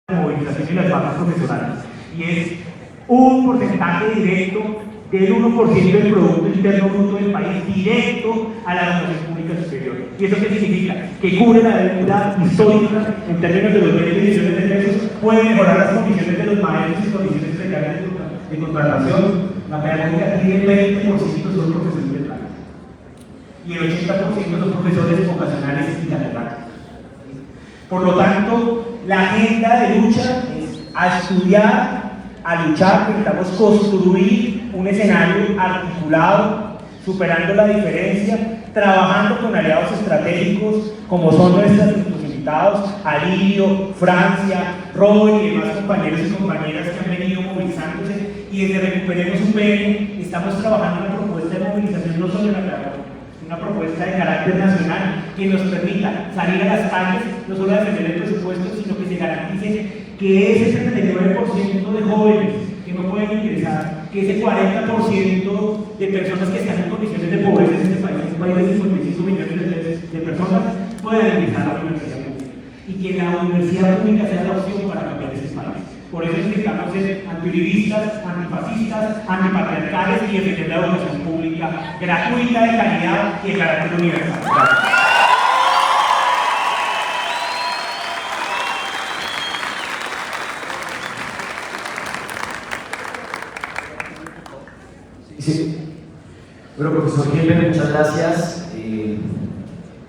movilización y las bajas profesionales, y es un porcentaje directo del 1% del Producto Interno Bruto del país directo a la educación pública superior. ¿Y eso qué significa? Que cubre la deuda histórica en términos de los 20 millones de pesos, puede mejorar las condiciones de los maestros y condiciones precarias de contratación. La pedagógica aquí el 20% son profesores de planta y el 80% son profesores vocacionales y catedráticos. Por lo tanto, la agenda de lucha es a estudiar, a luchar, necesitamos construir un escenario articulado, superando la diferencia, trabajando con aliados estratégicos como son nuestros invitados, Alirio, Francia, Roy y demás compañeros y compañeras que han venido movilizándose, y desde Recuperemos UPN estamos trabajando en una propuesta de movilización no solo en la plataforma, una propuesta de carácter nacional que nos permita salir a las calles, no solo a defender el presupuesto, sino que se garantice que ese 39% de jóvenes que no pueden ingresar, que ese 40% de personas que están en condiciones de pobreza en este país, un país de 55 millones de personas, puedan ingresar a la universidad pública, y que la universidad pública sea la opción para cambiar este país. Por eso es que estamos antiuribistas, antifascistas, antipatriarcales y defender la educación pública gratuita, de calidad y de carácter universal. Sí. Bueno, profesor Helber, muchas gracias.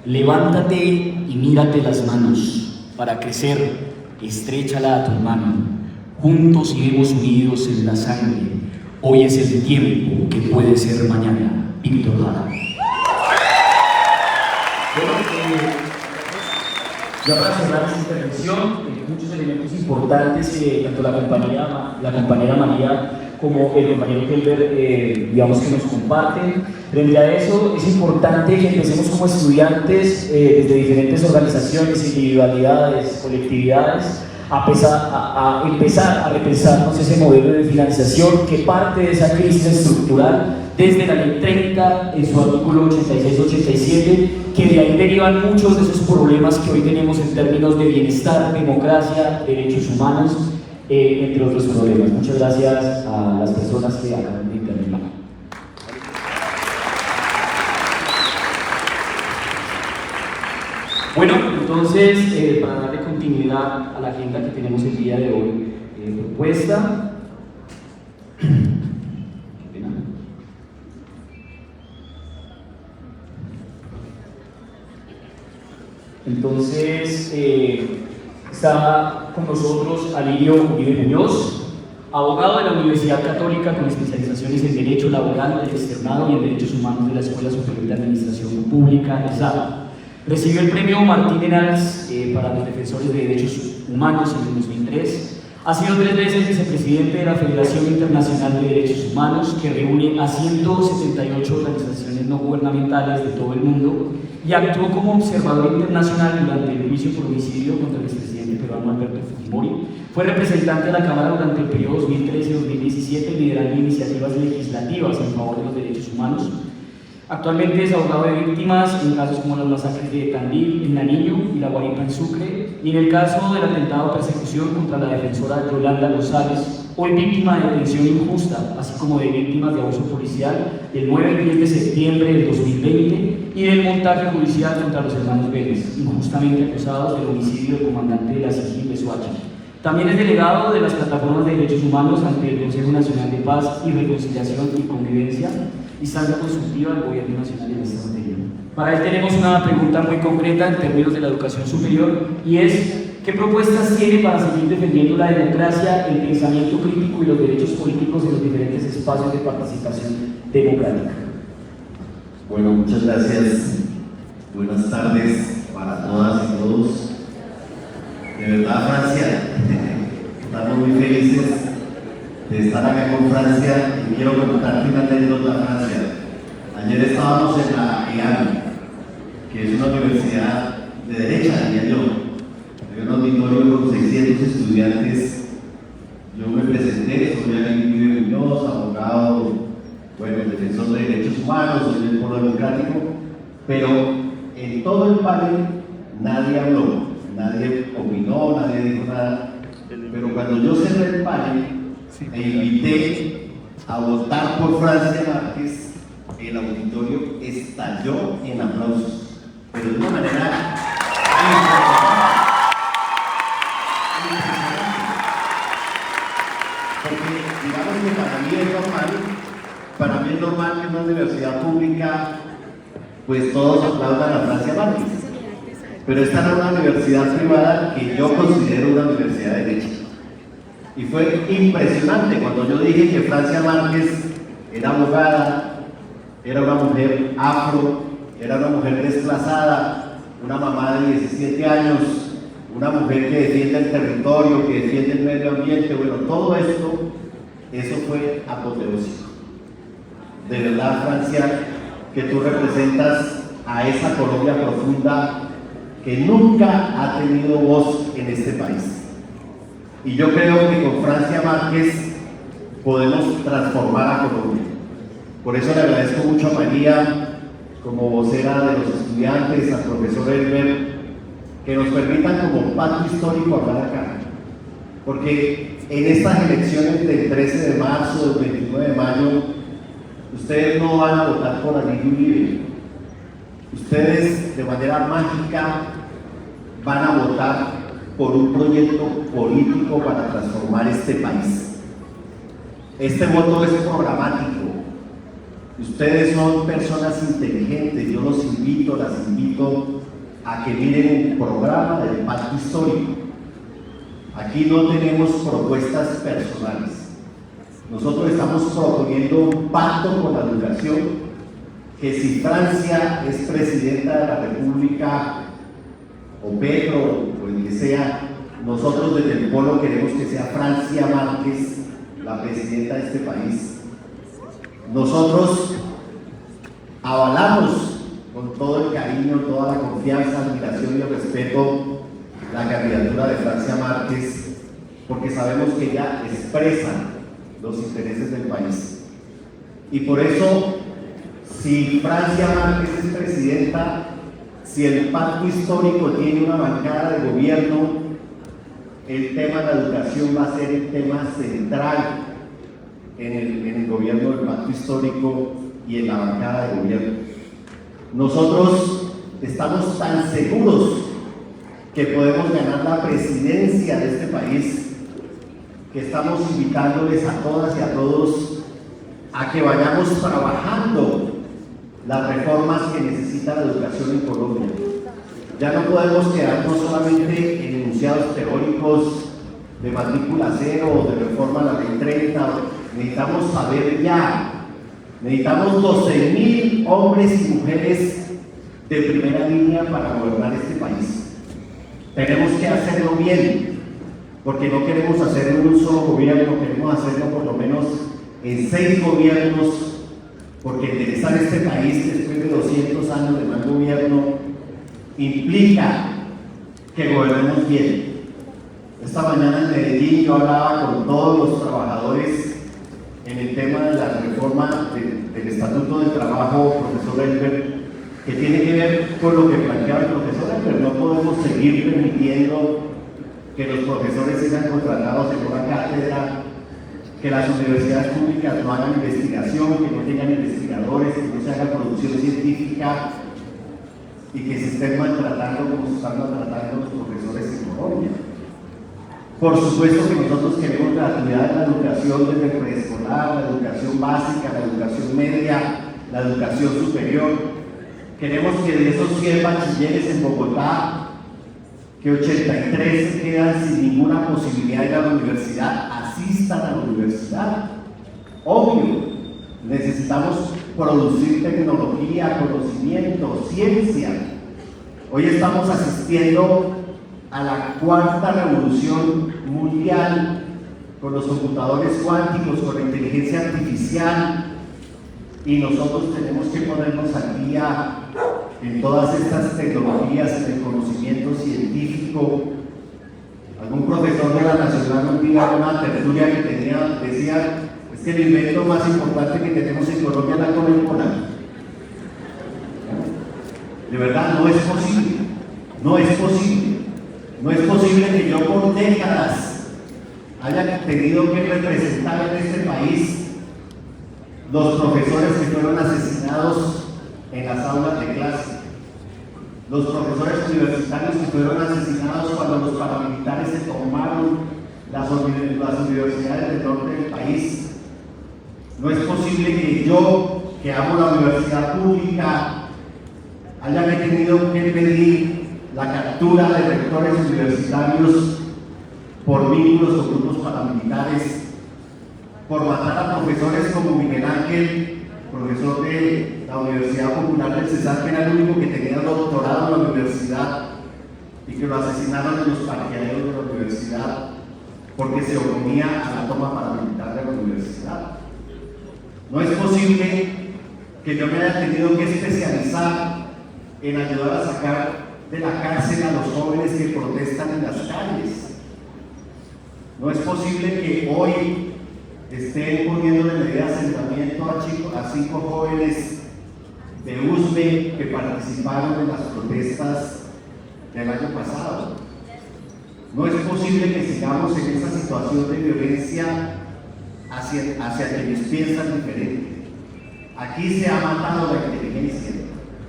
Levántate y mírate las manos para crecer, estréchala a tu mano. Juntos iremos unidos en la sangre. Hoy es el tiempo que puede ser mañana. Víctor Jara. Bueno, ya para cerrar esta intervención, muchos elementos importantes, tanto la compañera María como el compañero Helber, digamos que nos comparten. Frente a eso, es importante que empecemos como estudiantes, desde diferentes organizaciones, individualidades, colectividades, a empezar a repensarnos ese modelo de financiación que parte de esa crisis estructural desde la Ley 30 en su artículo 86-87, que de ahí derivan muchos de esos problemas que hoy tenemos en términos de bienestar, democracia, derechos humanos, entre otros problemas. Muchas gracias a las personas que acaban de intervenir. Bueno, entonces, para darle continuidad a la agenda que tenemos el día de hoy, propuesta. Entonces, está con nosotros Alirio Uribe Muñoz, abogado de la Universidad Católica con especializaciones en Derecho Laboral del Externado y en Derechos Humanos de la Escuela Superior de Administración Pública, ESAD. Recibió el premio Martín Hernández para los defensores de derechos humanos en el 2003. Ha sido 3 veces vicepresidente de la Federación Internacional de Derechos Humanos, que reúne a 178 organizaciones no gubernamentales de todo el mundo, y actuó como observador internacional durante el juicio por homicidio contra el expresidente peruano Alberto Fujimori. Fue representante de la Cámara durante el periodo 2013-2017, liderando iniciativas legislativas en favor de los derechos humanos. Actualmente es abogado de víctimas en casos como las masacres de Tandil en Nariño y La Guaripa en Sucre, y en el caso del atentado persecución contra la defensora Yolanda González, hoy víctima de detención injusta, así como de víctimas de abuso policial del 9 y 10 de septiembre del 2020 y del montaje judicial contra los hermanos Vélez, injustamente acusados del homicidio del comandante de la SIGIN de Soacha. También es delegado de las plataformas de derechos humanos ante el Consejo Nacional de Paz y Reconciliación y Convivencia, instancia consultiva del Gobierno Nacional en esta materia. Para él tenemos una pregunta muy concreta en términos de la educación superior, y es: ¿qué propuestas tiene para seguir defendiendo la democracia, el pensamiento crítico y los derechos políticos en los diferentes espacios de participación democrática? Bueno, muchas gracias. Buenas tardes para todas y todos. De verdad, Francia, estamos muy felices de estar acá con Francia, y quiero contarte una anécdota, Francia. Ayer estábamos en la EAN, que es una universidad de derecha, diría yo. Había un auditorio con 600 estudiantes. Yo me presenté, soy Alirio Uribe Muñoz, abogado, bueno, defensor de derechos humanos, soy del Polo Democrático, pero en todo el panel nadie habló, nadie opinó, nadie dijo nada pero cuando yo cerré el panel e invité a votar por Francia Márquez, el auditorio estalló en aplausos, pero de una manera porque digamos que para mí es normal que en una universidad pública pues todos aplaudan a Francia Márquez, pero esta era una universidad privada que yo considero una universidad de derecho. Y fue impresionante cuando yo dije que Francia Márquez era abogada, era una mujer afro, era una mujer desplazada, una mamá de 17 años, una mujer que defiende el territorio, que defiende el medio ambiente. Bueno, todo esto, eso fue apoteósico. De verdad, Francia, que tú representas a esa Colombia profunda que nunca ha tenido voz en este país. Y yo creo que con Francia Márquez podemos transformar a Colombia. Por eso le agradezco mucho a María, como vocera de los estudiantes, al profesor Elmer, que nos permitan como pacto histórico hablar acá. Porque en estas elecciones del 13 de marzo, del 29 de mayo, ustedes no van a votar por Alirio Uribe. Ustedes de manera mágica van a votar por un proyecto político para transformar este país. Este voto es programático. Ustedes son personas inteligentes. Yo los invito, las invito a que miren el programa del pacto histórico. Aquí no tenemos propuestas personales. Nosotros estamos proponiendo un pacto con la educación, que si Francia es presidenta de la República, o Petro, o el que sea, nosotros desde el Polo queremos que sea Francia Márquez la presidenta de este país. Nosotros avalamos con todo el cariño, toda la confianza, admiración y el respeto la candidatura de Francia Márquez, porque sabemos que ella expresa los intereses del país. Y por eso, si Francia Márquez es presidenta, si el pacto histórico tiene una bancada de gobierno, el tema de la educación va a ser el tema central en el gobierno del pacto histórico y en la bancada de gobierno. Nosotros estamos tan seguros que podemos ganar la presidencia de este país, que estamos invitándoles a todas y a todos a que vayamos trabajando las reformas que necesita la educación en Colombia. Ya no podemos quedarnos solamente en enunciados teóricos de matrícula cero o de reforma a la ley 30. Necesitamos saber ya. Necesitamos 12.000 hombres y mujeres de primera línea para gobernar este país. Tenemos que hacerlo bien, porque no queremos hacerlo en un solo gobierno, queremos hacerlo por lo menos en 6 gobiernos, porque enderezar este país después de 200 años de mal gobierno implica que gobernemos bien. Esta mañana en Medellín yo hablaba con todos los trabajadores en el tema de la reforma del Estatuto del Trabajo, profesor Elber, que tiene que ver con lo que planteaba el profesor Elber. No podemos seguir permitiendo que los profesores sean contratados en una cátedra, que las universidades públicas no hagan investigación, que no tengan investigadores, que no se haga producción científica y que se estén maltratando como se están maltratando los profesores en Colombia. Por supuesto que nosotros queremos gratuidad en la educación desde el preescolar, la educación básica, la educación media, la educación superior. Queremos que de esos 100 bachilleres en Bogotá, que 83 se quedan sin ninguna posibilidad de ir a la universidad, asistan a la universidad. Obvio, necesitamos producir tecnología, conocimiento, ciencia. Hoy estamos asistiendo a la 4ª revolución mundial con los computadores cuánticos, con la inteligencia artificial, y nosotros tenemos que ponernos al día en todas estas tecnologías, en el conocimiento científico. Algún profesor de la Nacional un día en una tertulia que tenía, decía, es que el invento más importante que tenemos en Colombia es la Coca-Cola. De verdad, no es posible. No es posible. No es posible que yo por décadas haya tenido que representar en este país los profesores que fueron asesinados en las aulas de clase, los profesores universitarios que fueron asesinados cuando los paramilitares se tomaron las universidades del norte del país. No es posible que yo, que amo la universidad pública, haya tenido que pedir la captura de rectores universitarios por vínculos con grupos paramilitares, por matar a profesores como Miguel Ángel, profesor de la Universidad Popular del Cesar, que era el único que tenía doctorado en la universidad, y que lo asesinaron en los parqueaderos de la universidad porque se oponía a la toma paramilitar de la universidad. No es posible que yo me haya tenido que especializar en ayudar a sacar de la cárcel a los jóvenes que protestan en las calles. No es posible que hoy estén poniendo de medida de asentamiento a 5 jóvenes de USME que participaron en las protestas del año pasado. No es posible que sigamos en esta situación de violencia hacia quienes piensan diferente. Aquí se ha matado la inteligencia,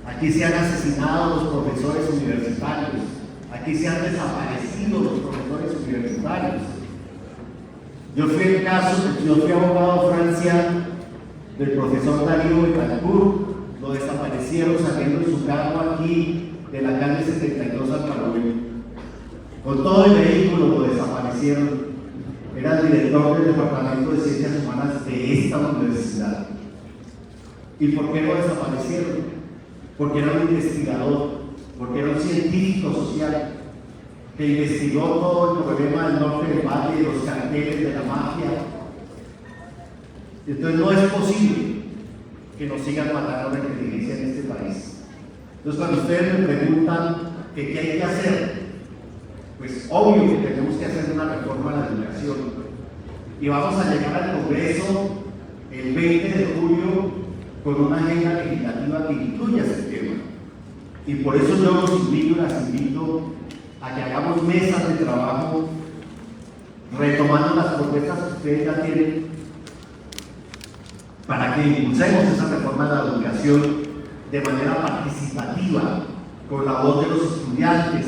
aquí se han asesinado los profesores universitarios, aquí se han desaparecido los profesores universitarios. Yo fui abogado, Francia, del profesor Darío Betancourt. Lo desaparecieron saliendo de su cargo aquí de la calle 72 al Paraguay. Con todo el vehículo lo desaparecieron. Era el director del Departamento de Ciencias Humanas de esta universidad. ¿Y por qué lo desaparecieron? Porque era un investigador, porque era un científico social que investigó todo el problema del norte del valle, de los carteles, de la mafia. Entonces no es posible que nos sigan matando la inteligencia en este país. Entonces cuando ustedes me preguntan que qué hay que hacer, pues obvio que tenemos que hacer una reforma a la educación. Y vamos a llegar al Congreso el 20 de julio con una agenda legislativa que incluya ese tema. Y por eso yo los invito y las invito a que hagamos mesas de trabajo retomando las propuestas que ustedes ya tienen para que impulsemos esa reforma de la educación de manera participativa, con la voz de los estudiantes,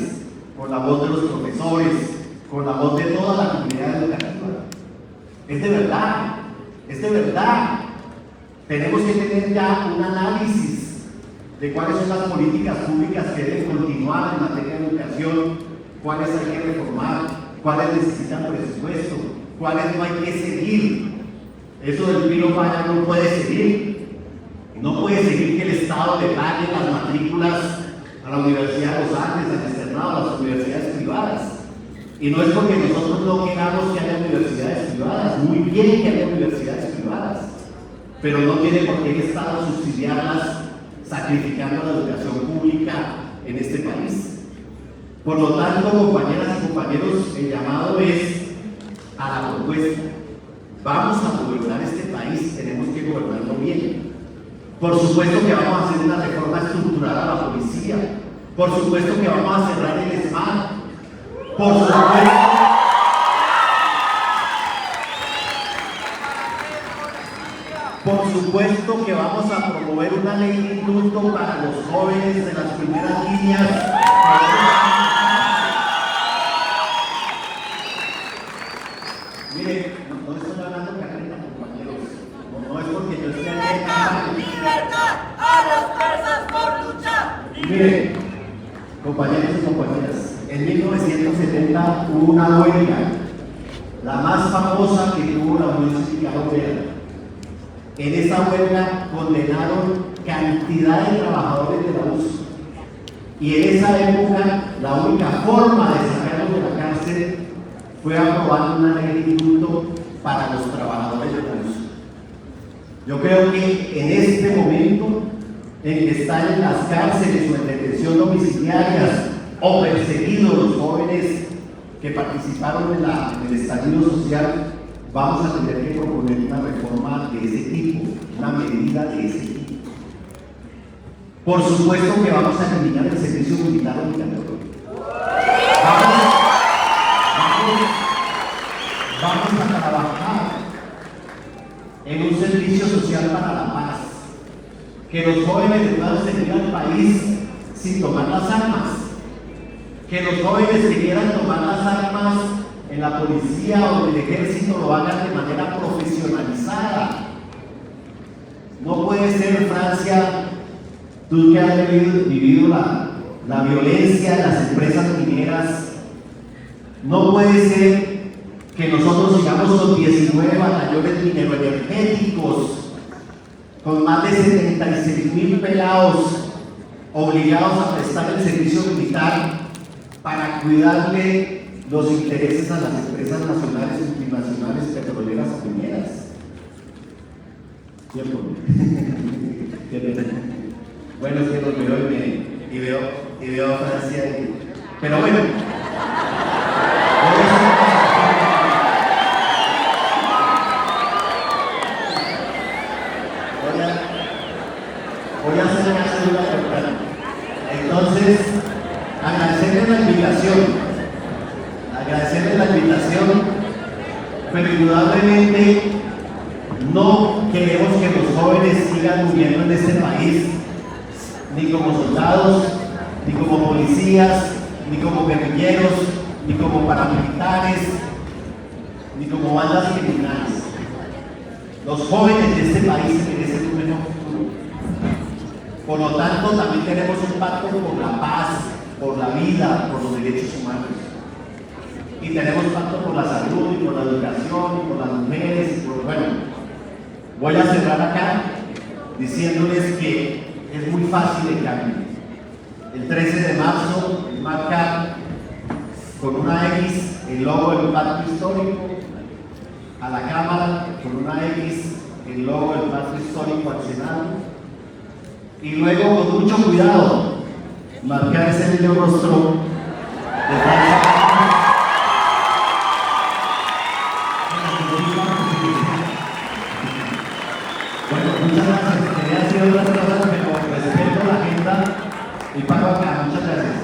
con la voz de los profesores, con la voz de toda la comunidad educativa. Es de verdad, es de verdad. Tenemos que tener ya un análisis de cuáles son las políticas públicas que deben continuar en materia de educación, cuáles hay que reformar, cuáles necesitan presupuesto, cuáles no hay que seguir. Eso del Pilo Paya no puede seguir. No puede seguir que el Estado le pague las matrículas a la Universidad de los Andes, al externado, a las universidades privadas. Y no es porque nosotros no queramos que haya universidades privadas, muy bien que haya universidades privadas, pero no tiene por qué el Estado subsidiarlas sacrificando la educación pública en este país. Por lo tanto, compañeras y compañeros, el llamado es a la propuesta. Vamos a gobernar este país, tenemos que gobernarlo bien. Por supuesto que vamos a hacer una reforma estructural a la policía. Por supuesto que vamos a cerrar el SMAT. Por supuesto que vamos a promover una ley de indulto para los jóvenes de las primeras líneas. Mire, no estoy hablando carreta, compañeros. No es porque yo esté aquí. ¡Libertad a los presos por luchar! Mire, compañeros y compañeras, en 1970 hubo una huelga, la más famosa que tuvo la Unión Sindical Obrera. En esa huelga condenaron cantidad de trabajadores de la UCI. Y en esa época, la única forma de sacarlos de la cárcel fue aprobando una ley de indulto para los trabajadores de la UCI. Yo creo que en este momento en que están en las cárceles o en detención domiciliarias o perseguidos los jóvenes que participaron en el estallido social, vamos a tener que proponer una reforma de ese tipo, una medida de ese tipo. Por supuesto que vamos a eliminar el servicio militar vamos a trabajar en un servicio social para la paz, que los jóvenes puedan servir al país sin tomar las armas, que los jóvenes que quieran tomar las armas en la policía o en el ejército lo hagan de manera profesionalizada. No puede ser, Francia, tú que has vivido la violencia en las empresas mineras, no puede ser que nosotros sigamos con 19 batallones mineroenergéticos, con más de 76.000 pelados obligados a prestar el servicio militar para cuidarle los intereses a las empresas nacionales y multinacionales petroleras y mineras. ¿Cierto? Bueno, es que los veo y veo a Francia, pero bueno. Voy a hacer una segunda pregunta. Entonces, agradecerles la invitación, pero indudablemente no queremos que los jóvenes sigan muriendo en este país, ni como soldados, ni como policías, ni como guerrilleros, ni como paramilitares, ni como bandas criminales. Los jóvenes de este país se merecen un mejor futuro. Por lo tanto, también tenemos un pacto por la paz, por la vida, por los derechos humanos. Y tenemos pacto por la salud, y por la educación, y por las mujeres, y por, bueno, voy a cerrar acá diciéndoles que es muy fácil el cambio. El 13 de marzo marca con una X el logo del pacto histórico, a la Cámara con una X el logo del pacto histórico al Senado, y luego con mucho cuidado marcar ese bello rostro de Francia. Bueno, muchas gracias. Quería decir otras cosas, pero respeto la agenda y paro acá. Muchas gracias.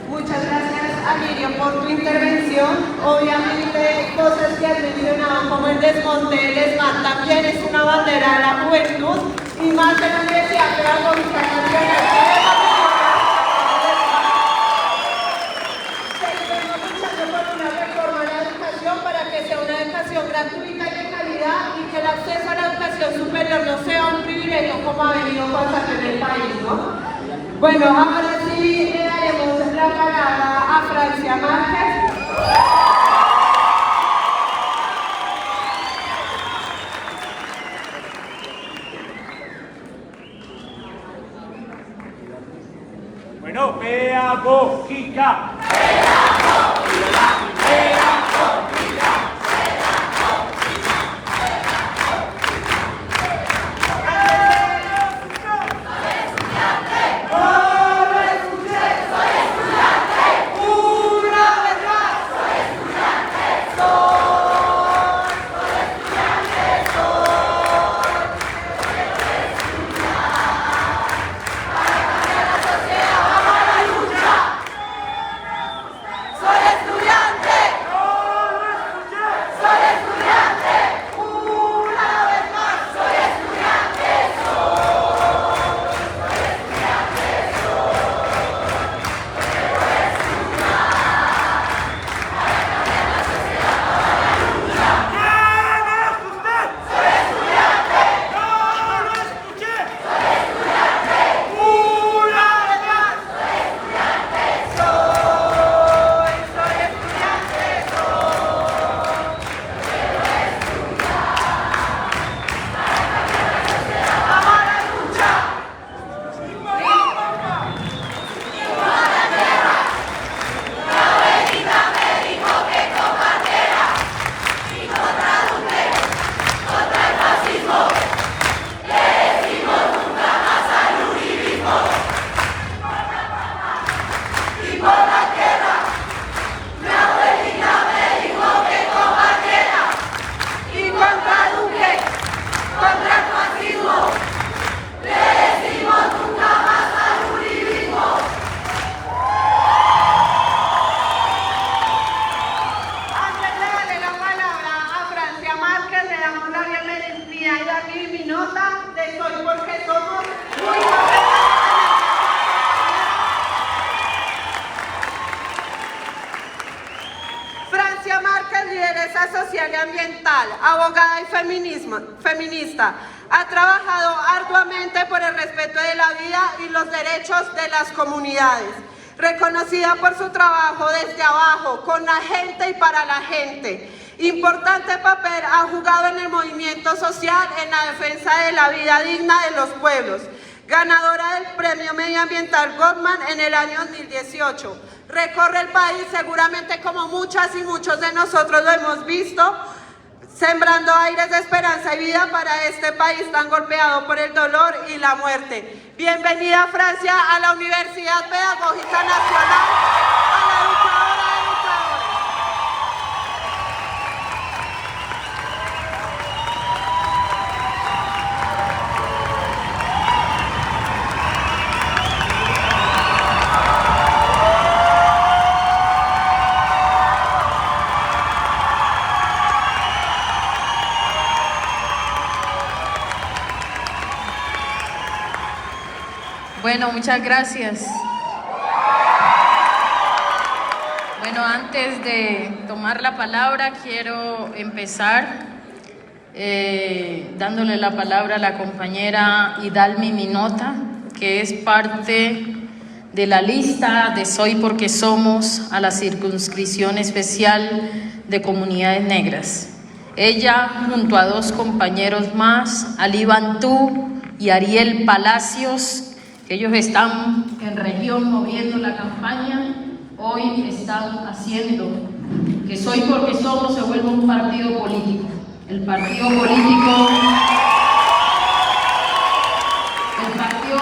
Muchas gracias, Alirio, por tu intervención. Obviamente, cosas que has mencionado como el desmonte del ESMAD también es una bandera de la juventud y más de la Universidad Pedagógica Nacional. Seguimos luchando por una reforma a la educación para que sea una educación gratuita y de calidad y que el acceso a la educación superior no sea un privilegio como ha venido pasando en el país, ¿no? Bueno, ahora sí le daremos la palabra a Francia Márquez. Bueno, pedagógica. Trinidad y David Minota, de Soy Porque Somos, muy contentos. Francia Márquez, lideresa social y ambiental, abogada y feminista, ha trabajado arduamente por el respeto de la vida y los derechos de las comunidades. Reconocida por su trabajo desde abajo, con la gente y para la gente. Importante papel ha jugado en el movimiento social en la defensa de la vida digna de los pueblos. Ganadora del Premio Medioambiental Goldman en el año 2018. Recorre el país, seguramente como muchas y muchos de nosotros lo hemos visto, sembrando aires de esperanza y vida para este país tan golpeado por el dolor y la muerte. Bienvenida, Francia, a la Universidad Pedagógica Nacional, a la educadora de educadores. Bueno, muchas gracias. Bueno, antes de tomar la palabra, quiero empezar dándole la palabra a la compañera Idalmi Minota, que es parte de la lista de Soy Porque Somos a la circunscripción especial de comunidades negras. Ella, junto a dos compañeros más, Ali Bantú y Ariel Palacios, que ellos están en región moviendo la campaña, hoy están haciendo que Soy Porque Somos se vuelva un partido político. El partido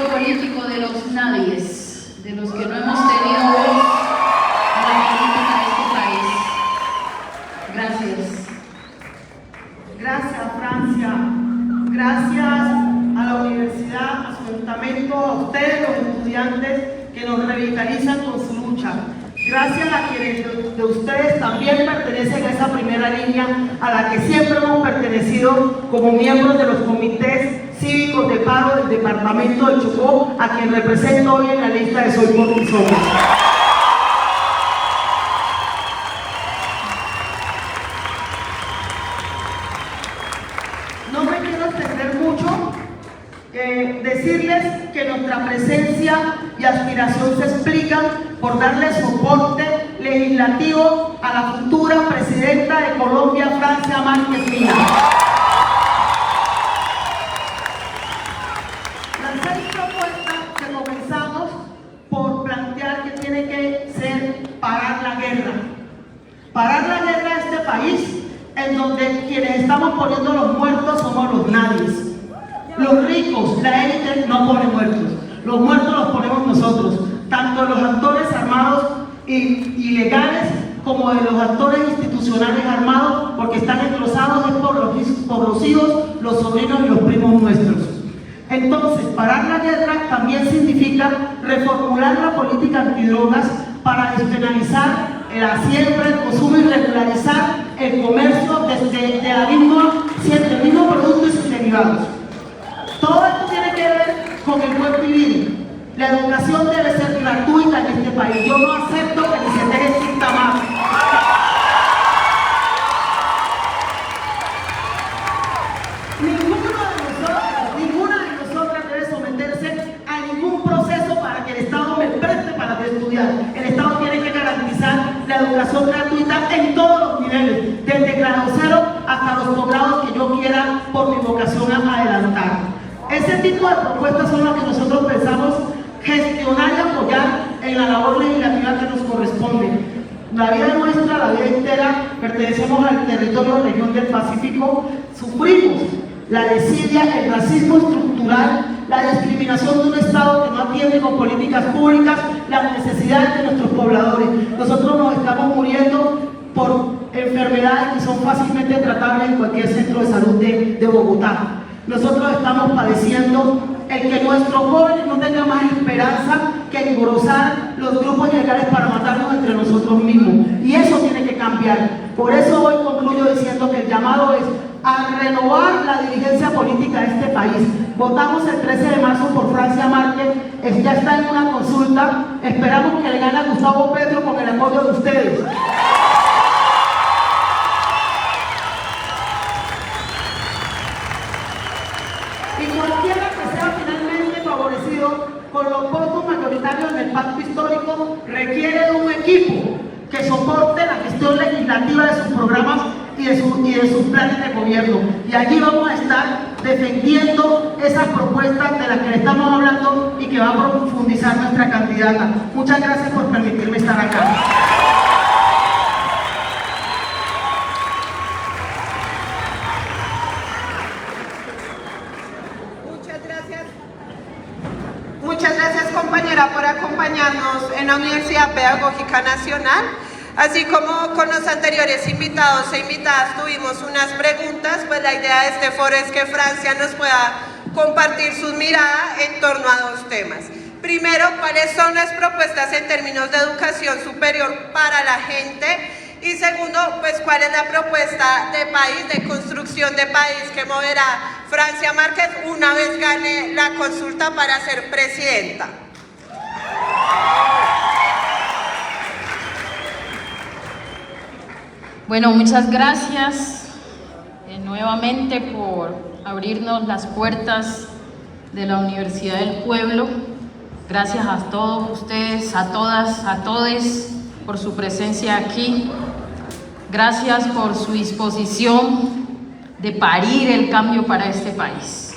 político de los nadies, de los que no hemos tenido voz en la política de este país. Gracias. Gracias, Francia. Gracias a la universidad, a su ayuntamiento, a ustedes, los estudiantes que nos revitalizan con su lucha. Gracias a quienes de ustedes también pertenecen a esa primera línea a la que siempre hemos pertenecido como miembros de los comités cívicos de paro del departamento de Chocó, a quien represento hoy en la lista de Soy Porque Somos. No me quiero extender mucho, decirles que nuestra presencia y aspiración se explican por darle soporte legislativo a la futura presidenta de Colombia, Francia Márquez Mina. Las 6 propuestas que comenzamos por plantear que tiene que ser parar la guerra. Parar la guerra a este país, en donde quienes estamos poniendo los muertos somos los nadies. Los ricos, la élite, no ponen muertos. Los muertos los ponemos nosotros, tanto los actores armados ilegales como de los actores institucionales armados, porque están engrosados por los hijos, los sobrinos y los primos nuestros. Entonces, parar la guerra también significa reformular la política antidrogas para despenalizar la siembra, el consumo y regularizar el comercio desde el mismo producto y sus derivados. Todo esto tiene que ver con el buen vivir. La educación debe ser gratuita en este país. Yo no acepto que ni se deje sin más. Ninguna de nosotras debe someterse a ningún proceso para que el Estado me preste para estudiar. El Estado tiene que garantizar la educación gratuita en todos los niveles, desde grado 0 hasta los posgrados que yo quiera por mi vocación a adelantar. Ese tipo de propuestas son las que nosotros pensamos gestionar y apoyar en la labor legislativa que nos corresponde. La vida nuestra, la vida entera, pertenecemos al territorio de la región del Pacífico, sufrimos la desidia, el racismo estructural, la discriminación de un Estado que no atiende con políticas públicas las necesidades de nuestros pobladores. Nosotros nos estamos muriendo por enfermedades que son fácilmente tratables en cualquier centro de salud de Bogotá. Nosotros estamos padeciendo el que nuestros jóvenes no tengan más esperanza que engrosar los grupos ilegales para matarnos entre nosotros mismos. Y eso tiene que cambiar. Por eso hoy concluyo diciendo que el llamado es a renovar la dirigencia política de este país. Votamos el 13 de marzo por Francia Márquez, ya está en una consulta, esperamos que le gane a Gustavo Petro con el apoyo de ustedes. Y cualquiera que sea finalmente favorecido con los votos mayoritarios del pacto histórico requiere de un equipo que soporte la gestión legislativa de sus programas y de sus planes de gobierno. Y allí vamos a estar defendiendo esas propuestas de las que le estamos hablando y que va a profundizar nuestra candidata. Muchas gracias por permitirme estar acá. Muchas gracias, compañera, por acompañarnos en la Universidad Pedagógica Nacional. Así como con los anteriores invitados e invitadas tuvimos unas preguntas, pues la idea de este foro es que Francia nos pueda compartir sus miradas en torno a dos temas. Primero, cuáles son las propuestas en términos de educación superior para la gente. Y segundo, pues cuál es la propuesta de país, de construcción de país que moverá Francia Márquez una vez gane la consulta para ser presidenta. Bueno, muchas gracias nuevamente por abrirnos las puertas de la Universidad del Pueblo. Gracias a todos ustedes, a todas, a todes por su presencia aquí. Gracias por su disposición de parir el cambio para este país.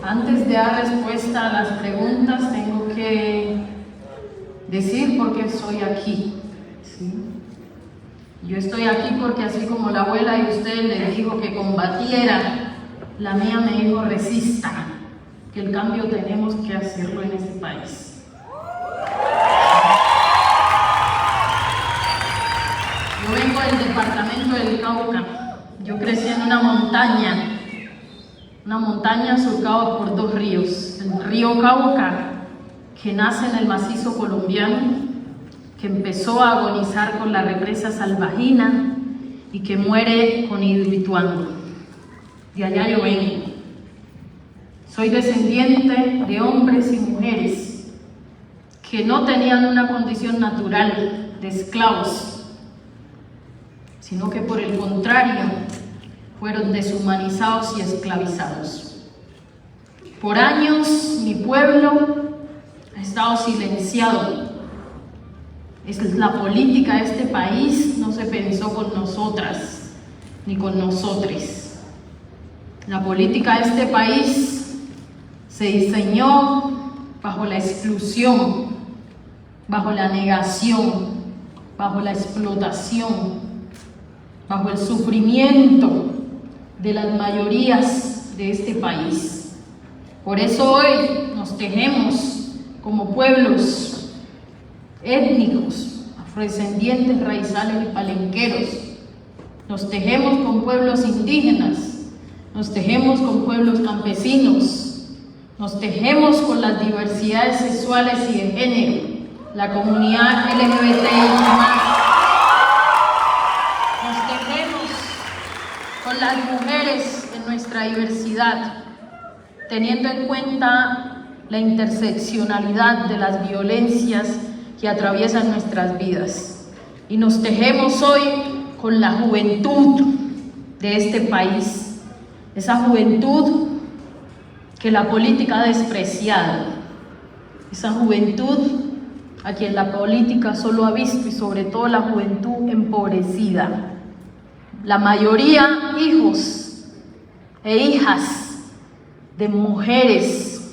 Antes de dar respuesta a las preguntas, tengo que decir por qué estoy aquí. ¿Sí? Yo estoy aquí porque así como la abuela de ustedes le dijo que combatiera, la mía me dijo resista, que el cambio tenemos que hacerlo en este país. Yo vengo del departamento del Cauca. Yo crecí en una montaña surcada por dos ríos. El río Cauca, que nace en el macizo colombiano, que empezó a agonizar con la represa Salvajina y que muere con Hidroituango. De allá yo vengo. Soy descendiente de hombres y mujeres que no tenían una condición natural de esclavos, sino que por el contrario fueron deshumanizados y esclavizados. Por años mi pueblo ha estado silenciado. La política de este país no se pensó con nosotras ni con nosotres. La política de este país se diseñó bajo la exclusión, bajo la negación, bajo la explotación, bajo el sufrimiento de las mayorías de este país. Por eso hoy nos tejemos como pueblos étnicos, afrodescendientes, raizales y palenqueros. Nos tejemos con pueblos indígenas, nos tejemos con pueblos campesinos, nos tejemos con las diversidades sexuales y de género, la comunidad LGBTI+. Nos tejemos con las mujeres en nuestra diversidad, teniendo en cuenta la interseccionalidad de las violencias que atraviesan nuestras vidas. Y nos tejemos hoy con la juventud de este país, esa juventud que la política ha despreciado, esa juventud a quien la política solo ha visto, y sobre todo la juventud empobrecida. La mayoría hijos e hijas de mujeres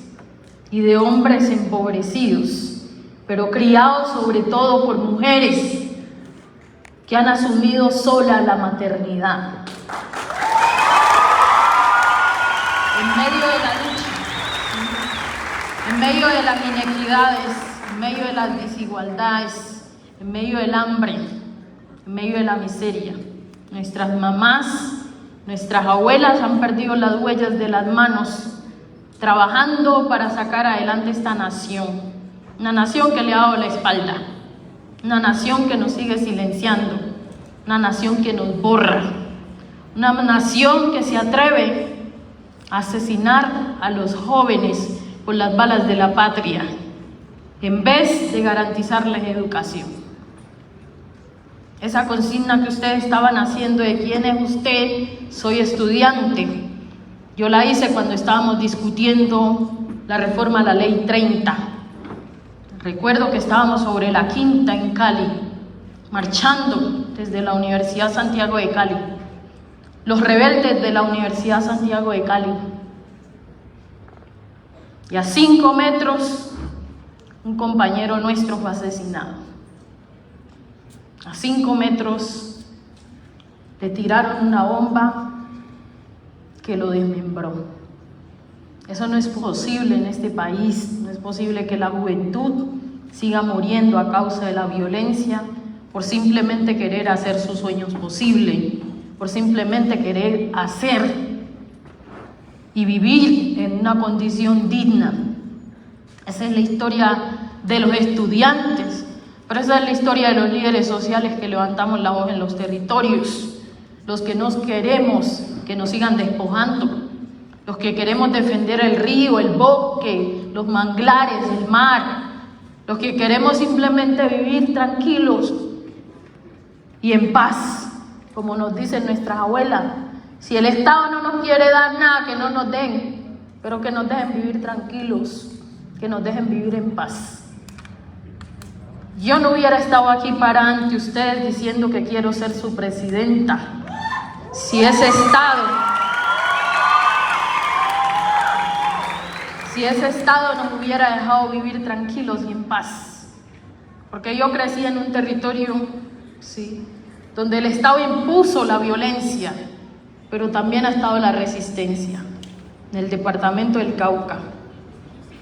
y de hombres empobrecidos, pero criados sobre todo por mujeres que han asumido sola la maternidad. En medio de la lucha, en medio de las inequidades, en medio de las desigualdades, en medio del hambre, en medio de la miseria, nuestras mamás, nuestras abuelas han perdido las huellas de las manos trabajando para sacar adelante esta nación, una nación que le ha dado la espalda, una nación que nos sigue silenciando, una nación que nos borra, una nación que se atreve a asesinar a los jóvenes con las balas de la patria, en vez de garantizarles educación. Esa consigna que ustedes estaban haciendo de quién es usted, soy estudiante, yo la hice cuando estábamos discutiendo la reforma a la Ley 30. Recuerdo que estábamos sobre la Quinta en Cali, marchando desde la Universidad Santiago de Cali, los rebeldes de la Universidad Santiago de Cali. Y a 5 metros, un compañero nuestro fue asesinado. A 5 metros le tiraron una bomba que lo desmembró. Eso no es posible en este país, no es posible que la juventud siga muriendo a causa de la violencia por simplemente querer hacer sus sueños posibles, por simplemente querer hacer y vivir en una condición digna. Esa es la historia de los estudiantes, pero esa es la historia de los líderes sociales que levantamos la voz en los territorios, los que nos queremos que nos sigan despojando, los que queremos defender el río, el bosque, los manglares, el mar, los que queremos simplemente vivir tranquilos y en paz, como nos dicen nuestras abuelas. Si el Estado no nos quiere dar nada, que no nos den, pero que nos dejen vivir tranquilos, que nos dejen vivir en paz. Yo no hubiera estado aquí para ante ustedes diciendo que quiero ser su presidenta, si ese Estado nos hubiera dejado vivir tranquilos y en paz. Porque yo crecí en un territorio, sí, donde el Estado impuso la violencia, pero también ha estado la resistencia, en el departamento del Cauca.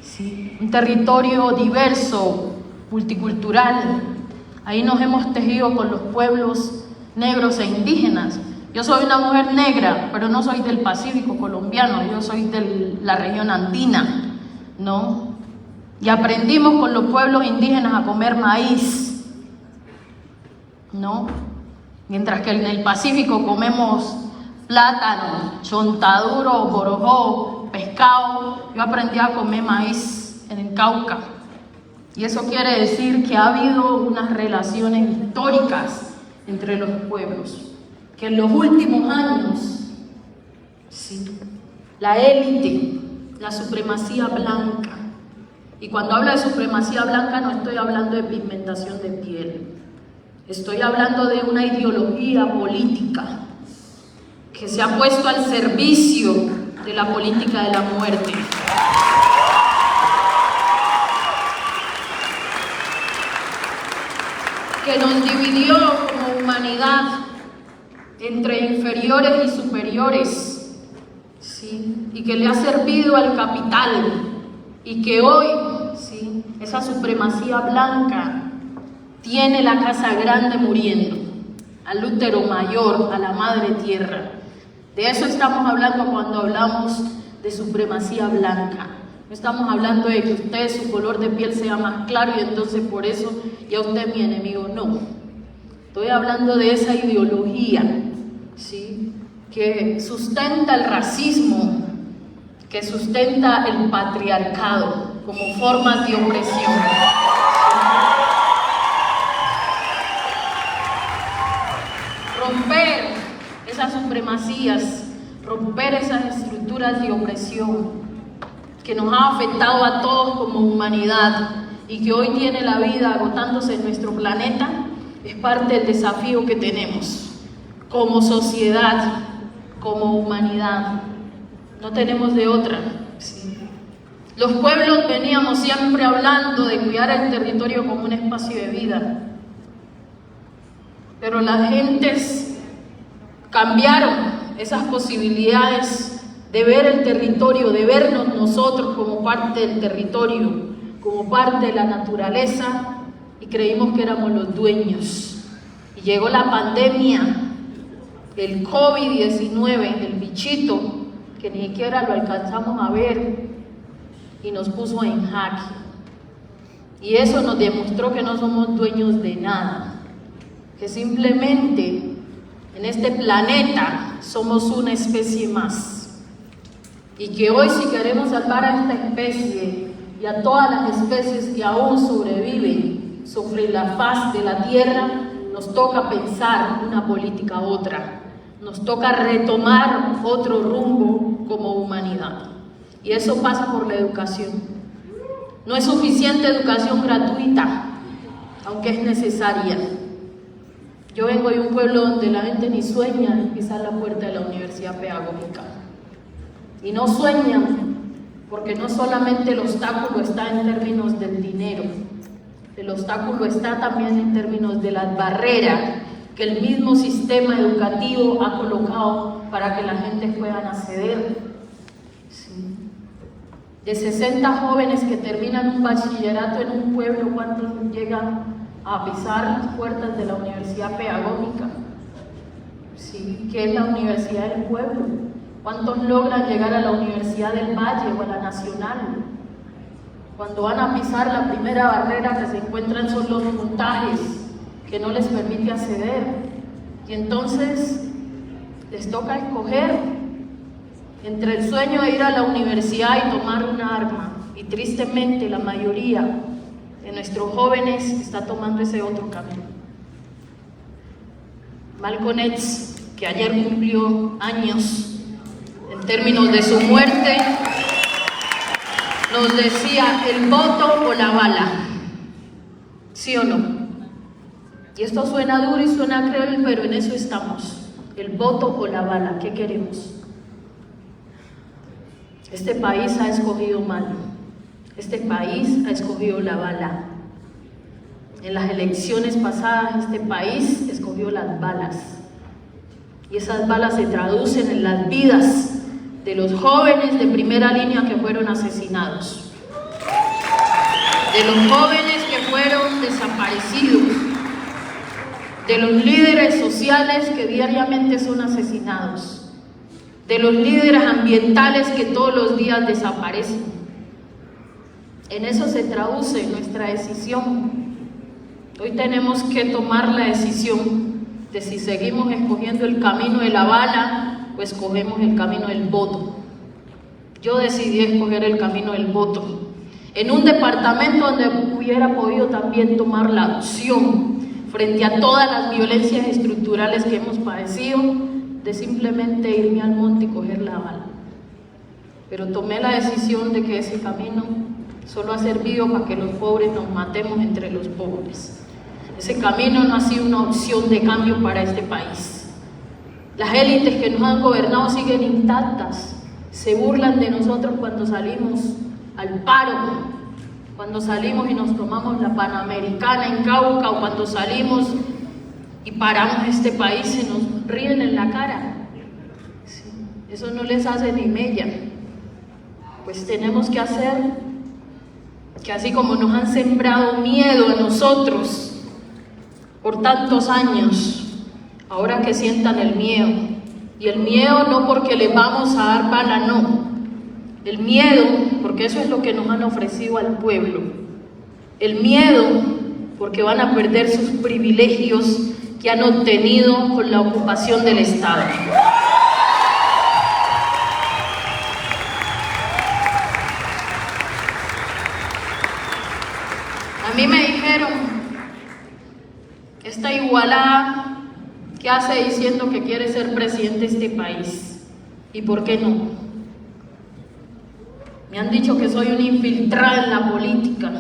Sí, un territorio diverso, multicultural. Ahí nos hemos tejido con los pueblos negros e indígenas. Yo soy una mujer negra, pero no soy del Pacífico colombiano, yo soy de la región andina, ¿no? Y aprendimos con los pueblos indígenas a comer maíz, ¿no? Mientras que en el Pacífico comemos plátano, chontaduro, borojó, pescado, yo aprendí a comer maíz en el Cauca. Y eso quiere decir que ha habido unas relaciones históricas entre los pueblos, que en los últimos años, sí, la élite, la supremacía blanca, y cuando hablo de supremacía blanca no estoy hablando de pigmentación de piel, estoy hablando de una ideología política que se ha puesto al servicio de la política de la muerte. Que nos dividió como humanidad entre inferiores y superiores, ¿sí? Y que le ha servido al capital, y que hoy, ¿sí?, esa supremacía blanca tiene la Casa Grande muriendo, al útero mayor, a la madre tierra. De eso estamos hablando cuando hablamos de supremacía blanca. No estamos hablando de que usted, su color de piel sea más claro y entonces por eso ya usted es mi enemigo. No. Estoy hablando de esa ideología, ¿sí?, que sustenta el racismo, que sustenta el patriarcado como formas de opresión. Romper esas supremacías, romper esas estructuras de opresión que nos ha afectado a todos como humanidad y que hoy tiene la vida agotándose en nuestro planeta, es parte del desafío que tenemos como sociedad, como humanidad. No tenemos de otra. Sí. Los pueblos veníamos siempre hablando de cuidar el territorio como un espacio de vida, pero las gentes cambiaron esas posibilidades de ver el territorio, de vernos nosotros como parte del territorio, como parte de la naturaleza, y creímos que éramos los dueños. Y llegó la pandemia, el COVID-19, el bichito, que ni siquiera lo alcanzamos a ver, y nos puso en jaque. Y eso nos demostró que no somos dueños de nada, que simplemente en este planeta somos una especie más. Y que hoy, si queremos salvar a esta especie y a todas las especies que aún sobreviven sobre la faz de la Tierra, nos toca pensar una política otra. Nos toca retomar otro rumbo como humanidad. Y eso pasa por la educación. No es suficiente educación gratuita, aunque es necesaria. Yo vengo de un pueblo donde la gente ni sueña en pisar la puerta de la Universidad Pedagógica. Y no sueñan porque no solamente el obstáculo está en términos del dinero, el obstáculo está también en términos de las barreras que el mismo sistema educativo ha colocado para que la gente pueda acceder. Sí. De 60 jóvenes que terminan un bachillerato en un pueblo, ¿cuántos llegan a pisar las puertas de la Universidad Pedagógica? Sí, ¿qué es la Universidad del Pueblo? ¿Cuántos logran llegar a la Universidad del Valle o a la Nacional? Cuando van a pisar la primera barrera que se encuentran son los puntajes que no les permite acceder. Y entonces les toca escoger entre el sueño de ir a la universidad y tomar un arma. Y tristemente la mayoría de nuestros jóvenes está tomando ese otro camino. Malcolm X, que ayer cumplió años en términos de su muerte, nos decía: el voto o la bala, ¿sí o no? Y esto suena duro y suena cruel, pero en eso estamos. El voto o la bala, ¿qué queremos? Este país ha escogido mal. Este país ha escogido la bala. En las elecciones pasadas, este país escogió las balas. Y esas balas se traducen en las vidas de los jóvenes de primera línea que fueron asesinados, de los jóvenes que fueron desaparecidos, de los líderes sociales que diariamente son asesinados, de los líderes ambientales que todos los días desaparecen. En eso se traduce nuestra decisión. Hoy tenemos que tomar la decisión de si seguimos escogiendo el camino de la bala o escogemos el camino del voto. Yo decidí escoger el camino del voto, en un departamento donde hubiera podido también tomar la opción, frente a todas las violencias estructurales que hemos padecido, de simplemente irme al monte y coger la bala. Pero tomé la decisión de que ese camino solo ha servido para que los pobres nos matemos entre los pobres. Ese camino no ha sido una opción de cambio para este país. Las élites que nos han gobernado siguen intactas. Se burlan de nosotros cuando salimos al paro, cuando salimos y nos tomamos la Panamericana en Cauca, o cuando salimos y paramos este país, se nos ríen en la cara. Sí, eso no les hace ni mella. Pues tenemos que hacer que, así como nos han sembrado miedo a nosotros por tantos años, ahora que sientan el miedo. Y el miedo no porque les vamos a dar bala, no. El miedo porque eso es lo que nos han ofrecido al pueblo. El miedo porque van a perder sus privilegios que han obtenido con la ocupación del Estado. A mí me dijeron, esta igualada que hace diciendo que quiere ser presidente de este país, ¿y por qué no? Me han dicho que soy una infiltrada en la política,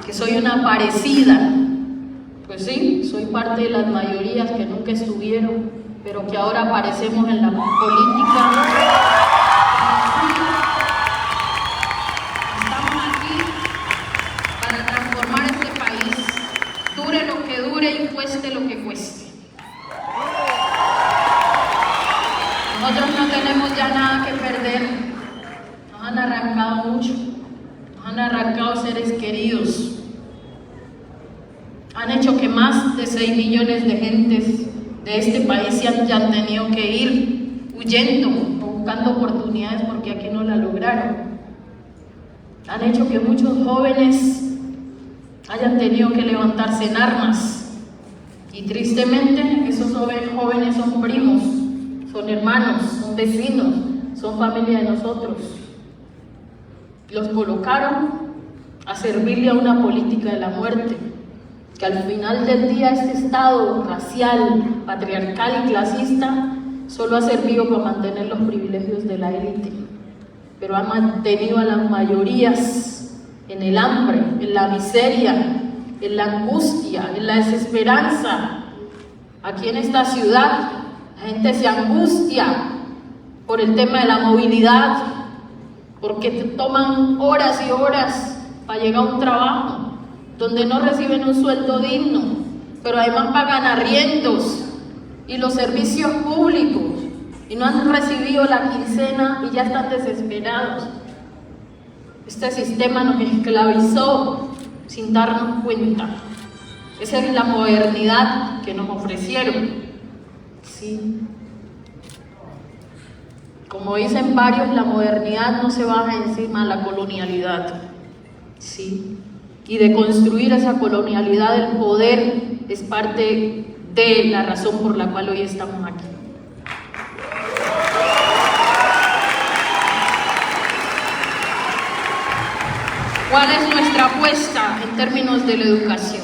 que soy una parecida. Pues sí, soy parte de las mayorías que nunca estuvieron, pero que ahora aparecemos en la política. Estamos aquí para transformar este país, dure lo que dure y cueste lo que cueste. Nosotros no tenemos ya nada que perder. Nos han arrancado mucho, nos han arrancado seres queridos. Han hecho que más de 6 millones de gentes de este país se hayan tenido que ir huyendo o buscando oportunidades porque aquí no la lograron. Han hecho que muchos jóvenes hayan tenido que levantarse en armas. Y tristemente esos jóvenes son primos, son hermanos, son vecinos, son familia de nosotros. Los colocaron a servirle a una política de la muerte, que al final del día este Estado racial, patriarcal y clasista solo ha servido para mantener los privilegios de la élite, pero ha mantenido a las mayorías en el hambre, en la miseria, en la angustia, en la desesperanza. Aquí en esta ciudad la gente se angustia por el tema de la movilidad, porque toman horas y horas para llegar a un trabajo donde no reciben un sueldo digno, pero además pagan arriendos y los servicios públicos y no han recibido la quincena y ya están desesperados. Este sistema nos esclavizó sin darnos cuenta. Esa es la modernidad que nos ofrecieron. Sí. Como dicen varios, la modernidad no se baja encima de la colonialidad. Sí. Y de construir esa colonialidad del poder es parte de la razón por la cual hoy estamos aquí. ¿Cuál es nuestra apuesta en términos de la educación?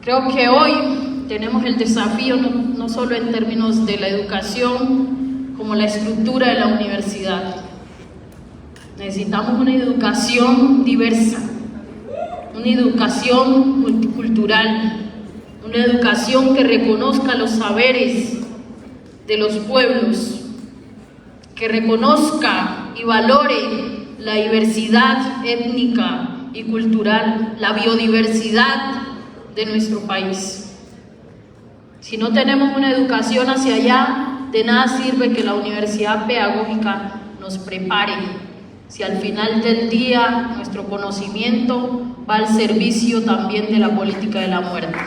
Creo que hoy tenemos el desafío no solo en términos de la educación, como la estructura de la universidad. Necesitamos una educación diversa, una educación multicultural, una educación que reconozca los saberes de los pueblos, que reconozca y valore la diversidad étnica y cultural, la biodiversidad de nuestro país. Si no tenemos una educación hacia allá, de nada sirve que la universidad pedagógica nos prepare, si al final del día nuestro conocimiento va al servicio también de la política de la muerte.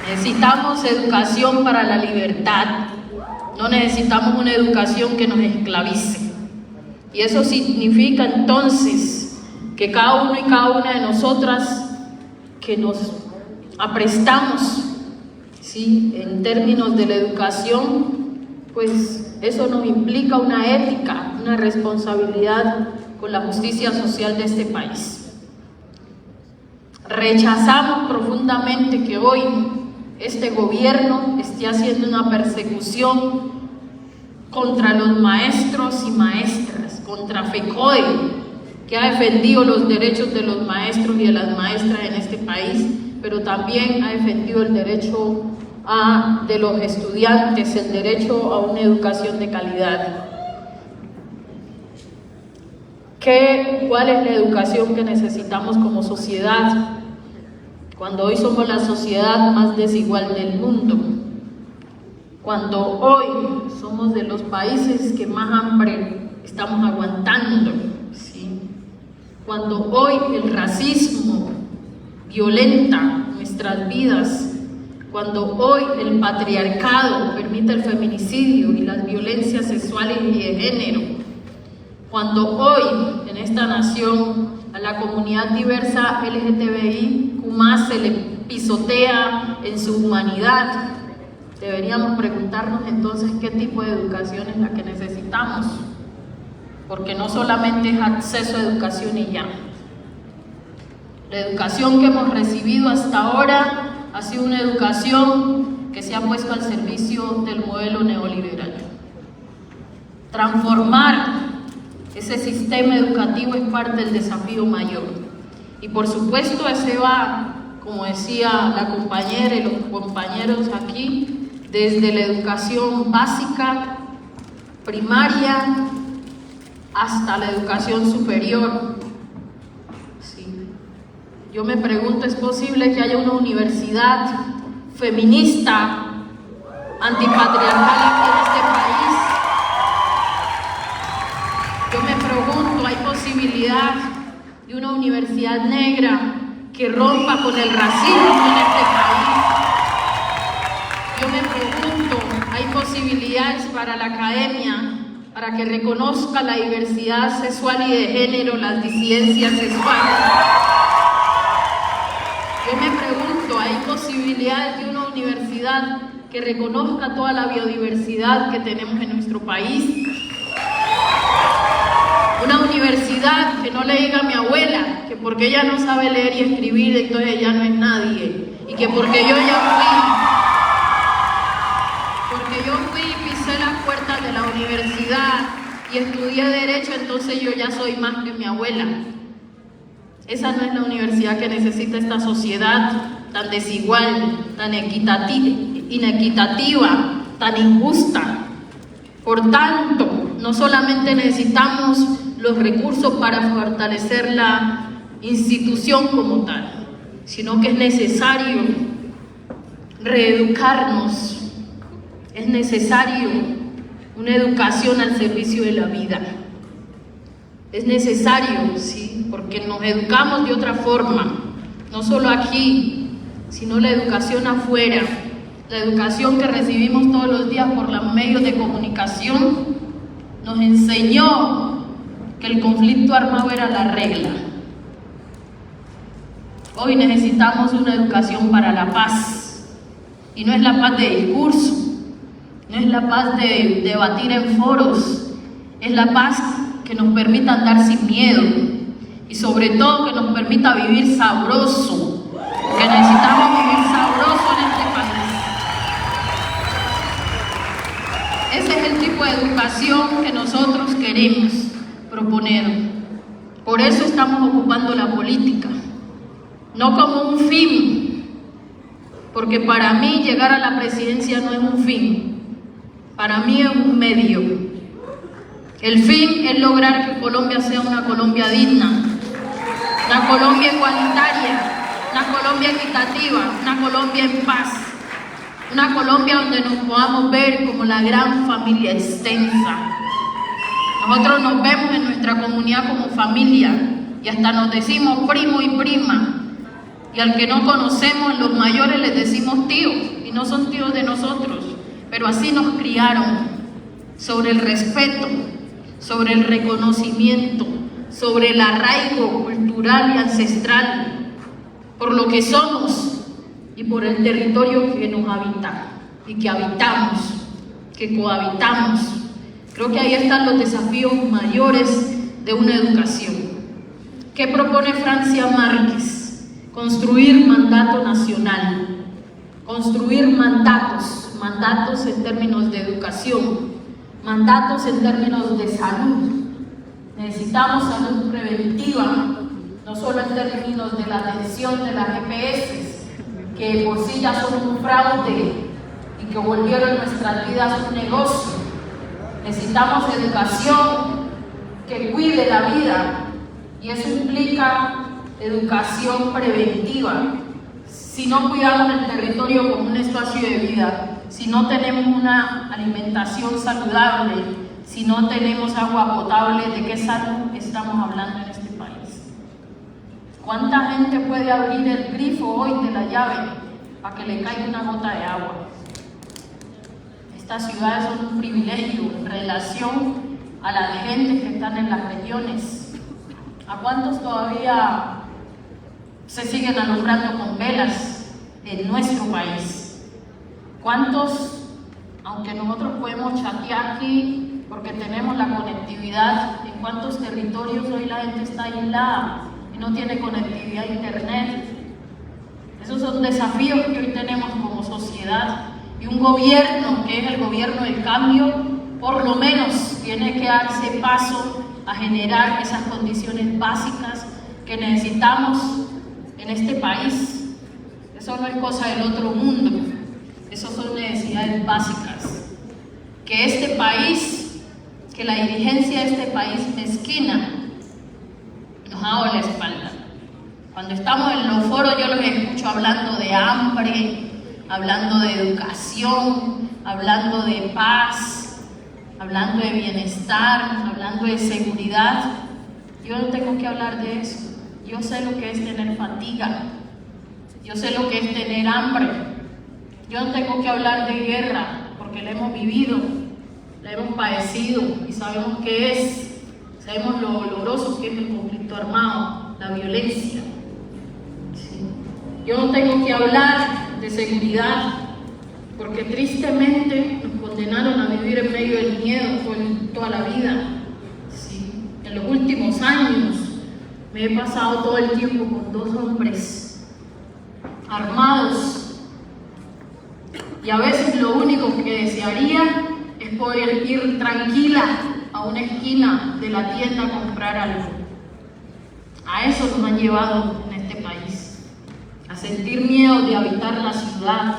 Necesitamos educación para la libertad, no necesitamos una educación que nos esclavice. Y eso significa entonces que cada uno y cada una de nosotras que nos aprestamos, ¿sí?, en términos de la educación, pues eso nos implica una ética, una responsabilidad con la justicia social de este país. Rechazamos profundamente que hoy este gobierno esté haciendo una persecución contra los maestros y maestras, contra FECODE, que ha defendido los derechos de los maestros y de las maestras en este país, pero también ha defendido el derecho de los estudiantes, el derecho a una educación de calidad. ¿Cuál es la educación que necesitamos como sociedad? Cuando hoy somos la sociedad más desigual del mundo, cuando hoy somos de los países que más hambre estamos aguantando, ¿sí?, cuando hoy el racismo violenta nuestras vidas, cuando hoy el patriarcado permite el feminicidio y las violencias sexuales y de género, cuando hoy en esta nación a la comunidad diversa LGTBI más se le pisotea en su humanidad, deberíamos preguntarnos entonces qué tipo de educación es la que necesitamos, porque no solamente es acceso a educación y ya. La educación que hemos recibido hasta ahora ha sido una educación que se ha puesto al servicio del modelo neoliberal. Transformar ese sistema educativo es parte del desafío mayor. Y por supuesto ese va, como decía la compañera y los compañeros aquí, desde la educación básica, primaria, hasta la educación superior. Sí. Yo me pregunto, ¿es posible que haya una universidad feminista, antipatriarcal aquí en este país? Yo me pregunto, ¿hay posibilidad de una universidad negra que rompa con el racismo en este país? Yo me pregunto, ¿hay posibilidades para la academia para que reconozca la diversidad sexual y de género, las disidencias sexuales. Yo me pregunto, ¿hay posibilidades de una universidad que reconozca toda la biodiversidad que tenemos en nuestro país? Una universidad que no le diga a mi abuela que porque ella no sabe leer y escribir, entonces ella no es nadie, y que porque yo fui y pisé las puertas de la universidad y estudié Derecho, entonces yo ya soy más que mi abuela. Esa no es la universidad que necesita esta sociedad tan desigual, tan inequitativa, tan injusta. Por tanto, no solamente necesitamos los recursos para fortalecer la institución como tal, sino que es necesario reeducarnos, es necesario una educación al servicio de la vida. Es necesario, sí, porque nos educamos de otra forma, no solo aquí, sino la educación afuera, la educación que recibimos todos los días por los medios de comunicación, nos enseñó que el conflicto armado era la regla. Hoy necesitamos una educación para la paz, y no es la paz de discurso, no es la paz de debatir en foros, es la paz que nos permita andar sin miedo y sobre todo que nos permita vivir sabroso, porque necesitamos vivir sabroso en este país. Ese es el tipo de educación que nosotros queremos proponer. Por eso estamos ocupando la política, no como un fin, porque para mí llegar a la presidencia no es un fin, para mí es un medio. El fin es lograr que Colombia sea una Colombia digna, una Colombia igualitaria, una Colombia equitativa, una Colombia en paz, una Colombia donde nos podamos ver como la gran familia extensa. Nosotros nos vemos en nuestra comunidad como familia y hasta nos decimos primo y prima, y al que no conocemos, los mayores les decimos tíos, y no son tíos de nosotros, pero así nos criaron, sobre el respeto, sobre el reconocimiento, sobre el arraigo cultural y ancestral, por lo que somos y por el territorio que nos habita y que habitamos, que cohabitamos. Creo que ahí están los desafíos mayores de una educación. ¿Qué propone Francia Márquez? Construir mandato nacional, construir mandatos en términos de educación, mandatos en términos de salud. Necesitamos salud preventiva, no solo en términos de la atención de las EPS, que por sí ya son un fraude y que volvieron nuestras vidas un negocio. Necesitamos educación que cuide la vida, y eso implica educación preventiva. Si no cuidamos el territorio como un espacio de vida, si no tenemos una alimentación saludable, si no tenemos agua potable, ¿de qué salud estamos hablando en este país? ¿Cuánta gente puede abrir el grifo hoy de la llave para que le caiga una gota de agua? Estas ciudades son un privilegio en relación a las gentes que están en las regiones. ¿A cuántos todavía se siguen alumbrando con velas en nuestro país? ¿Cuántos, aunque nosotros podemos chatear aquí porque tenemos la conectividad, en cuántos territorios hoy la gente está aislada y no tiene conectividad a internet? Esos son desafíos que hoy tenemos como sociedad, y un gobierno que es el gobierno del cambio, por lo menos tiene que darse paso a generar esas condiciones básicas que necesitamos en este país. Eso no es cosa del otro mundo, eso son necesidades básicas. Que este país, que la dirigencia de este país mezquina, nos ha dado la espalda. Cuando estamos en los foros yo los escucho hablando de hambre, hablando de educación, hablando de paz, hablando de bienestar, hablando de seguridad. Yo no tengo que hablar de eso. Yo sé lo que es tener fatiga, yo sé lo que es tener hambre. Yo no tengo que hablar de guerra porque la hemos vivido. la hemos padecido y sabemos qué es, sabemos lo doloroso que es el conflicto armado, la violencia. Sí. Yo no tengo que hablar de seguridad, porque tristemente nos condenaron a vivir en medio del miedo toda la vida. Sí. En los últimos años me he pasado todo el tiempo con 2 hombres armados, y a veces lo único que desearía es poder ir tranquila a una esquina de la tienda a comprar algo. A eso nos han llevado en este país, a sentir miedo de habitar la ciudad,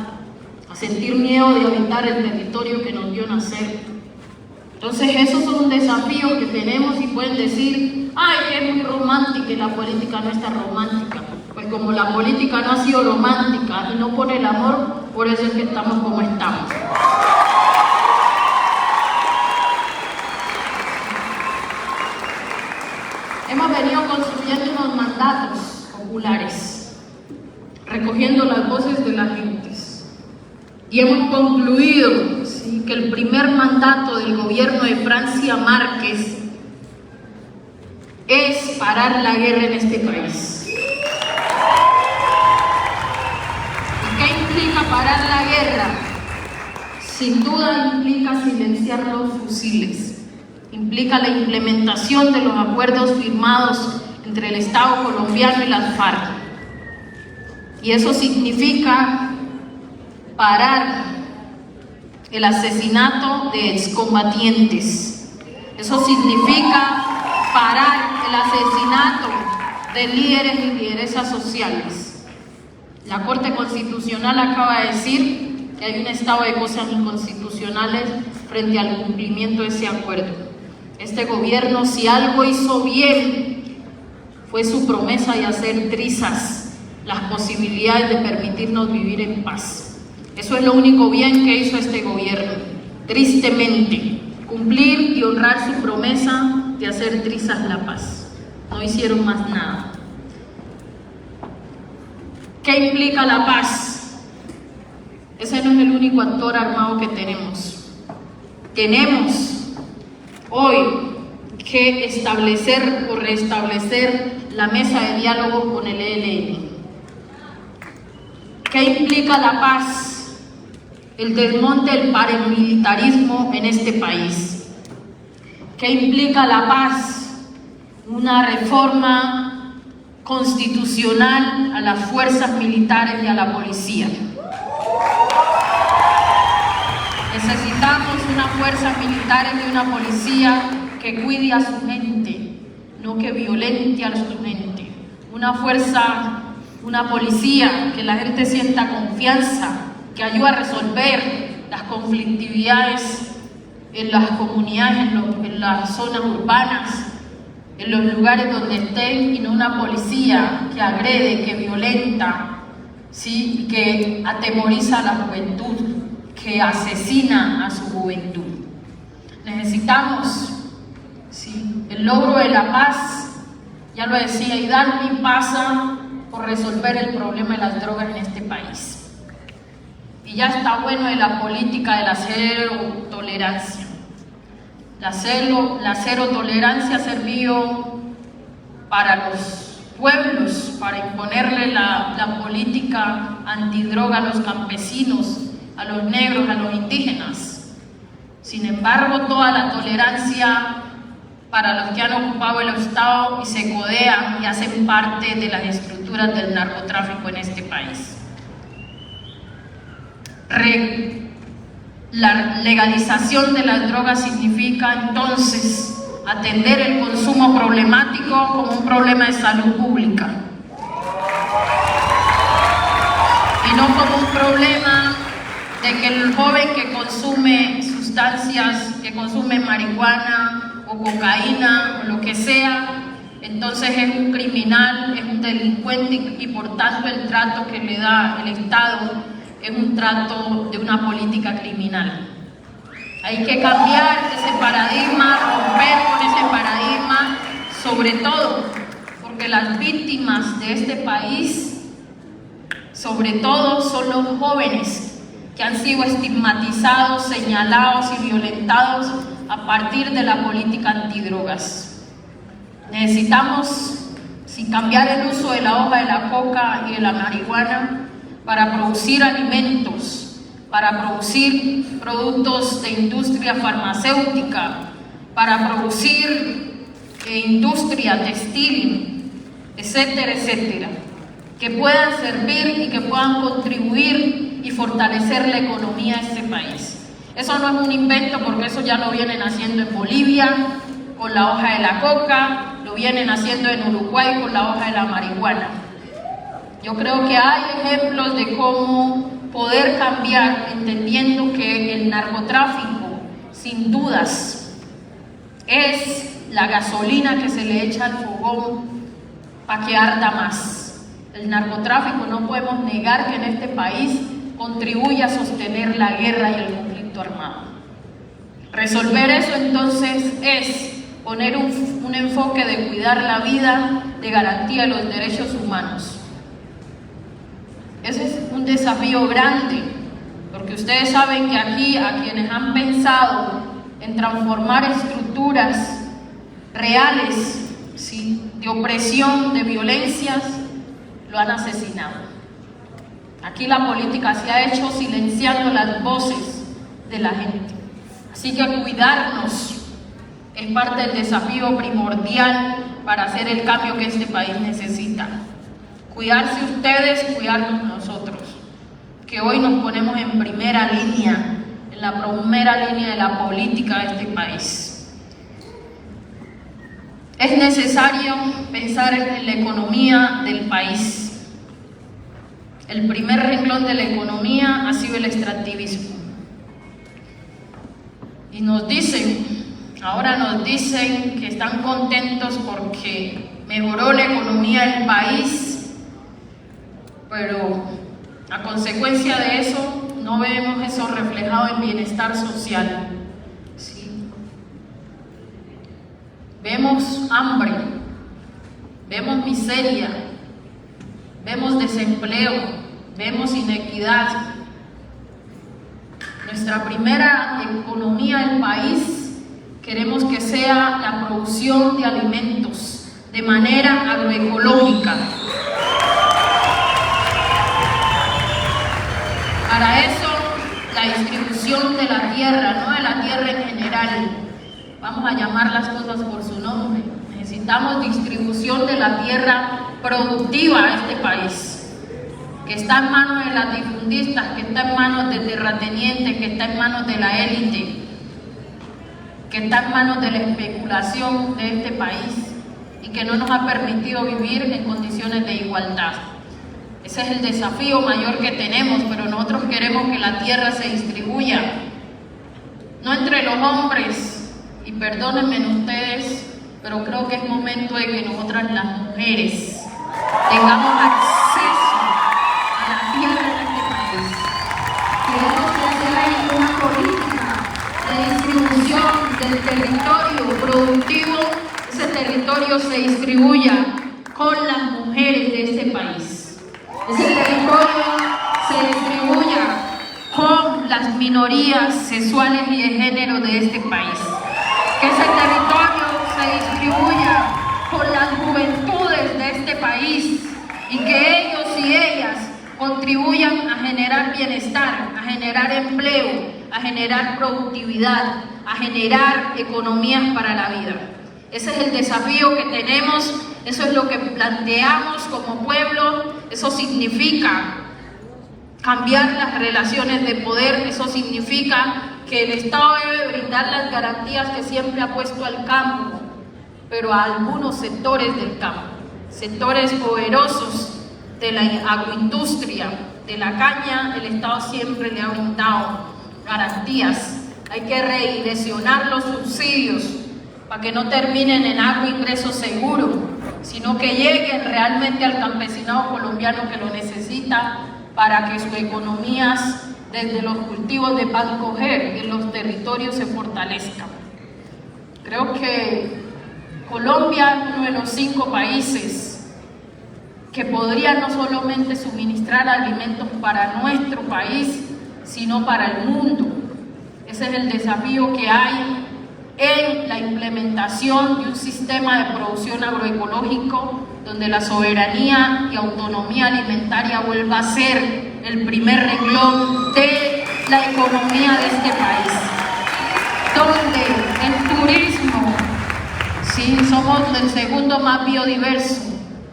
a sentir miedo de habitar el territorio que nos vio nacer. Entonces esos son desafíos que tenemos, y pueden decir, ay, que es muy romántica y la política no está romántica. Pues como la política no ha sido romántica y no pone el amor, por eso es que estamos como estamos. Hemos venido construyendo unos mandatos populares, recogiendo las voces de las gentes. Y hemos concluido, ¿sí?, que el primer mandato del gobierno de Francia Márquez es parar la guerra en este país. ¿Y qué implica parar la guerra? Sin duda implica silenciar los fusiles, implica la implementación de los acuerdos firmados entre el Estado colombiano y las FARC. Y eso significa parar el asesinato de excombatientes. Eso significa parar el asesinato de líderes y lideresas sociales. La Corte Constitucional acaba de decir que hay un estado de cosas inconstitucionales frente al cumplimiento de ese acuerdo. Este gobierno, si algo hizo bien, fue su promesa de hacer trizas las posibilidades de permitirnos vivir en paz. Eso es lo único bien que hizo este gobierno, tristemente, cumplir y honrar su promesa de hacer trizas la paz. No hicieron más nada. ¿Qué implica la paz? Ese no es el único actor armado que tenemos. Tenemos hoy que establecer o restablecer la mesa de diálogo con el ELN. ¿Qué implica la paz? El desmonte del paramilitarismo en este país. ¿Qué implica la paz? Una reforma constitucional a las fuerzas militares y a la policía. Necesitamos una fuerza militar y una policía que cuide a su gente, no que violente a su gente. Una policía que la gente sienta confianza, que ayude a resolver las conflictividades en las comunidades, en las zonas urbanas, en los lugares donde estén, y no una policía que agrede, que violenta, ¿sí?, que atemoriza a la juventud, que asesina a su juventud. Necesitamos, ¿sí?, el logro de la paz, ya lo decía Idalmi, pasa por resolver el problema de las drogas en este país. Y ya está bueno de la política de la cero tolerancia. La cero tolerancia ha servido para los pueblos, para imponerle la política antidroga a los campesinos, a los negros, a los indígenas. Sin embargo, toda la tolerancia para los que han ocupado el Estado y se codean y hacen parte de las estructuras del narcotráfico en este país. La legalización de las drogas significa entonces atender el consumo problemático como un problema de salud pública y no como un problema de que el joven que consume sustancias, que consume marihuana o cocaína o lo que sea, entonces es un criminal, es un delincuente, y por tanto el trato que le da el Estado es un trato de una política criminal. Hay que cambiar ese paradigma, romper con ese paradigma, sobre todo porque las víctimas de este país, sobre todo, son los jóvenes que que han sido estigmatizados, señalados y violentados a partir de la política antidrogas. Necesitamos cambiar el uso de la hoja de la coca y de la marihuana para producir alimentos, para producir productos de industria farmacéutica, para producir industria textil, etcétera, etcétera, que puedan servir y que puedan contribuir y fortalecer la economía de este país. Eso no es un invento, porque eso ya lo vienen haciendo en Bolivia con la hoja de la coca, lo vienen haciendo en Uruguay con la hoja de la marihuana. Yo creo que hay ejemplos de cómo poder cambiar, entendiendo que el narcotráfico, sin dudas, es la gasolina que se le echa al fogón para que arda más. El narcotráfico, no podemos negar que en este país contribuye a sostener la guerra y el conflicto armado. Resolver eso entonces es poner un enfoque de cuidar la vida, de garantía de los derechos humanos. Ese es un desafío grande, porque ustedes saben que aquí a quienes han pensado en transformar estructuras reales, ¿sí?, de opresión, de violencias, lo han asesinado. Aquí la política se ha hecho silenciando las voces de la gente. Así que cuidarnos es parte del desafío primordial para hacer el cambio que este país necesita. Cuidarse ustedes, cuidarnos nosotros, que hoy nos ponemos en primera línea, en la primera línea de la política de este país. Es necesario pensar en la economía del país. El primer renglón de la economía ha sido el extractivismo. Y ahora nos dicen que están contentos porque mejoró la economía del país, pero a consecuencia de eso no vemos eso reflejado en bienestar social. ¿Sí? Vemos hambre, vemos miseria, vemos desempleo, vemos inequidad. Nuestra primera economía del país queremos que sea la producción de alimentos de manera agroecológica. Para eso, la distribución de la tierra, no de la tierra en general, vamos a llamar las cosas por su nombre. Necesitamos distribución de la tierra productiva a este país, que está en manos de latifundistas, que está en manos de terratenientes, que está en manos de la élite, que está en manos de la especulación de este país y que no nos ha permitido vivir en condiciones de igualdad. Ese es el desafío mayor que tenemos, pero nosotros queremos que la tierra se distribuya, no entre los hombres, y perdónenme ustedes, pero creo que es momento de que nosotras las mujeres tengamos acceso a la tierra de este país. Queremos que hacer ahí una política de distribución del territorio productivo, ese territorio se distribuya con las mujeres de este país. Ese territorio se distribuya con las minorías sexuales y de género de este país. Que ese territorio se distribuya con las juventudes de este país y que ellos y ellas contribuyan a generar bienestar, a generar empleo, a generar productividad, a generar economías para la vida. Ese es el desafío que tenemos, eso es lo que planteamos como pueblo. Eso significa cambiar las relaciones de poder, eso significa que el Estado debe brindar las garantías que siempre ha puesto al campo, pero a algunos sectores del campo, sectores poderosos de la agroindustria, de la caña, el Estado siempre le ha brindado garantías. Hay que redireccionar los subsidios para que no terminen en agroingreso seguro, sino que lleguen realmente al campesinado colombiano que lo necesita para que sus economías, desde los cultivos de pan coger en los territorios, se fortalezcan. Creo que Colombia es uno de los 5 países que podría no solamente suministrar alimentos para nuestro país, sino para el mundo. Ese es el desafío que hay en la implementación de un sistema de producción agroecológico donde la soberanía y autonomía alimentaria vuelva a ser el primer renglón de la economía de este país. Donde el turismo, sí, somos el segundo más biodiverso.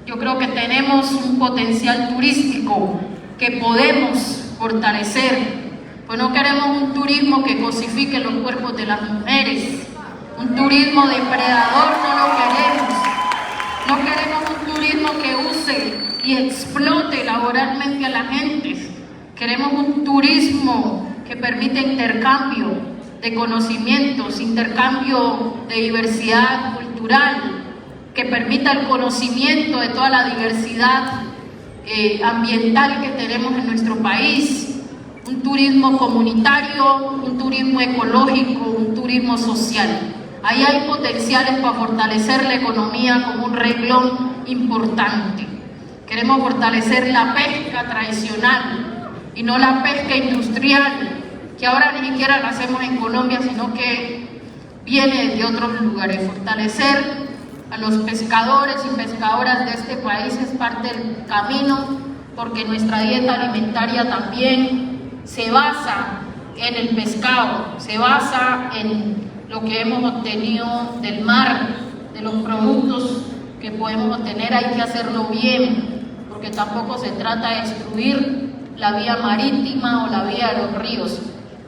Yo creo que tenemos un potencial turístico que podemos fortalecer. Pues no queremos un turismo que cosifique los cuerpos de las mujeres. Un turismo depredador no lo queremos. No queremos un turismo que use y explote laboralmente a la gente. Queremos un turismo que permita intercambio de conocimientos, intercambio de diversidad cultural, que permita el conocimiento de toda la diversidad ambiental que tenemos en nuestro país. Un turismo comunitario, un turismo ecológico, un turismo social. Ahí hay potenciales para fortalecer la economía como un renglón importante. Queremos fortalecer la pesca tradicional y no la pesca industrial, que ahora ni siquiera la hacemos en Colombia, sino que viene de otros lugares. Fortalecer a los pescadores y pescadoras de este país es parte del camino, porque nuestra dieta alimentaria también se basa en el pescado, se basa en lo que hemos obtenido del mar, de los productos que podemos obtener. Hay que hacerlo bien, porque tampoco se trata de destruir la vía marítima o la vía de los ríos.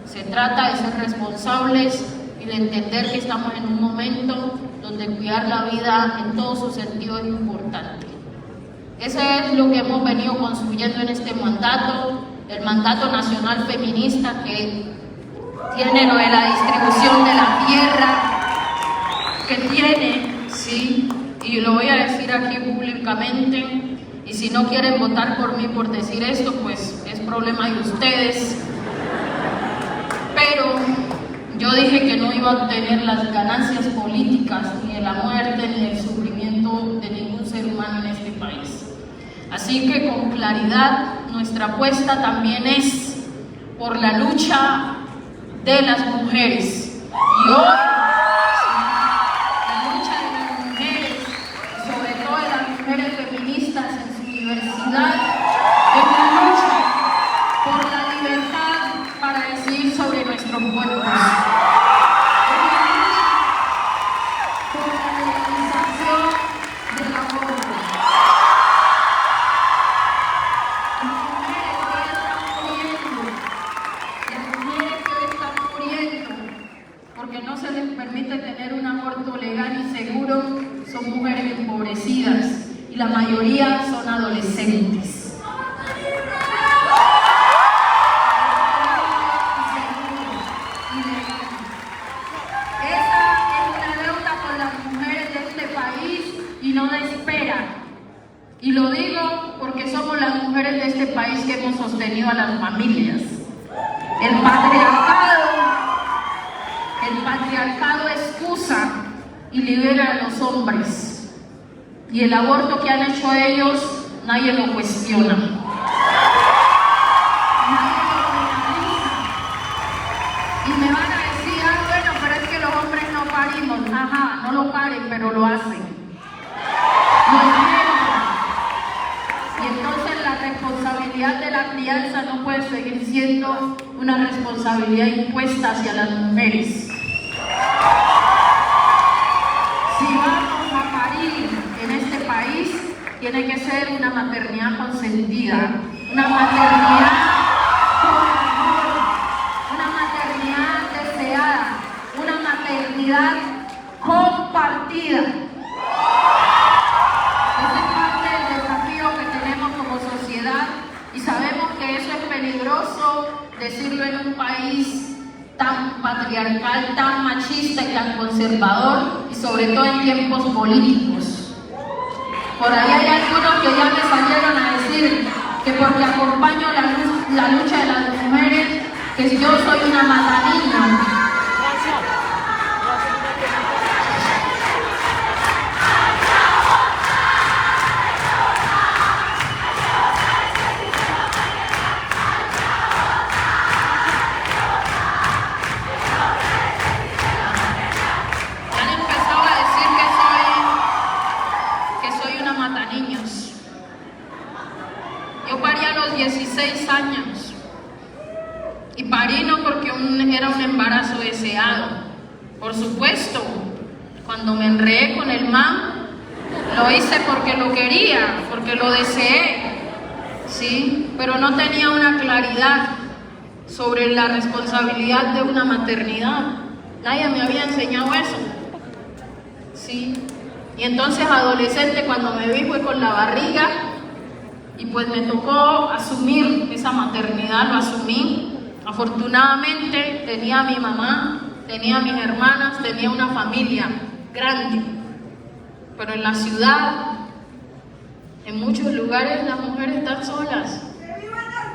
Se trata de ser responsables y de entender que estamos en un momento donde cuidar la vida en todo su sentido es importante. Eso es lo que hemos venido construyendo en este mandato, el mandato nacional feminista, que tiene lo de la distribución de la tierra, que tiene, sí, y lo voy a decir aquí públicamente, y si no quieren votar por mí por decir esto, pues es problema de ustedes, pero yo dije que no iba a obtener las ganancias políticas, ni de la muerte, ni del sufrimiento de ningún ser humano en este país. Así que con claridad, nuestra apuesta también es por la lucha de las mujeres. Y hoy, la lucha de las mujeres, sobre todo de las mujeres feministas en su diversidad, es una lucha por la libertad para decidir sobre nuestros cuerpos. Es una lucha por la legalización del aborto. Porque no se les permite tener un aborto legal y seguro, son mujeres empobrecidas y la mayoría son adolescentes. Esa es una deuda con las mujeres de este país y no de espera. Y lo digo porque somos las mujeres de este país que hemos sostenido a las familias. El patriarcado excusa y libera a los hombres, y el aborto que han hecho ellos nadie lo cuestiona, nadie lo penaliza. Y me van a decir, bueno, pero es que los hombres no parimos. Ajá, no lo paren, pero lo hacen, lo intentan. Y entonces la responsabilidad de la crianza no puede seguir siendo una responsabilidad impuesta hacia las mujeres. Si vamos a parir en este país, tiene que ser una maternidad consentida, una maternidad con amor, una maternidad deseada, una maternidad compartida. Ese es parte del desafío que tenemos como sociedad, y sabemos que eso es peligroso decirlo en un país tan patriarcal, tan machista y tan conservador, y sobre todo en tiempos políticos. Por ahí hay algunos que ya me salieron a decir que porque acompaño la lucha de las mujeres, que yo soy una mataniña. 16 años. Y parí no porque era un embarazo deseado. Por supuesto, cuando me enredé con el man, lo hice porque lo quería, porque lo deseé, ¿sí? Pero no tenía una claridad sobre la responsabilidad de una maternidad. Nadie me había enseñado eso, ¿sí? Y entonces adolescente, cuando me vi, fue con la barriga y pues me tocó asumir esa maternidad, lo asumí. Afortunadamente tenía a mi mamá, tenía a mis hermanas, tenía una familia grande, pero en la ciudad, en muchos lugares las mujeres están solas,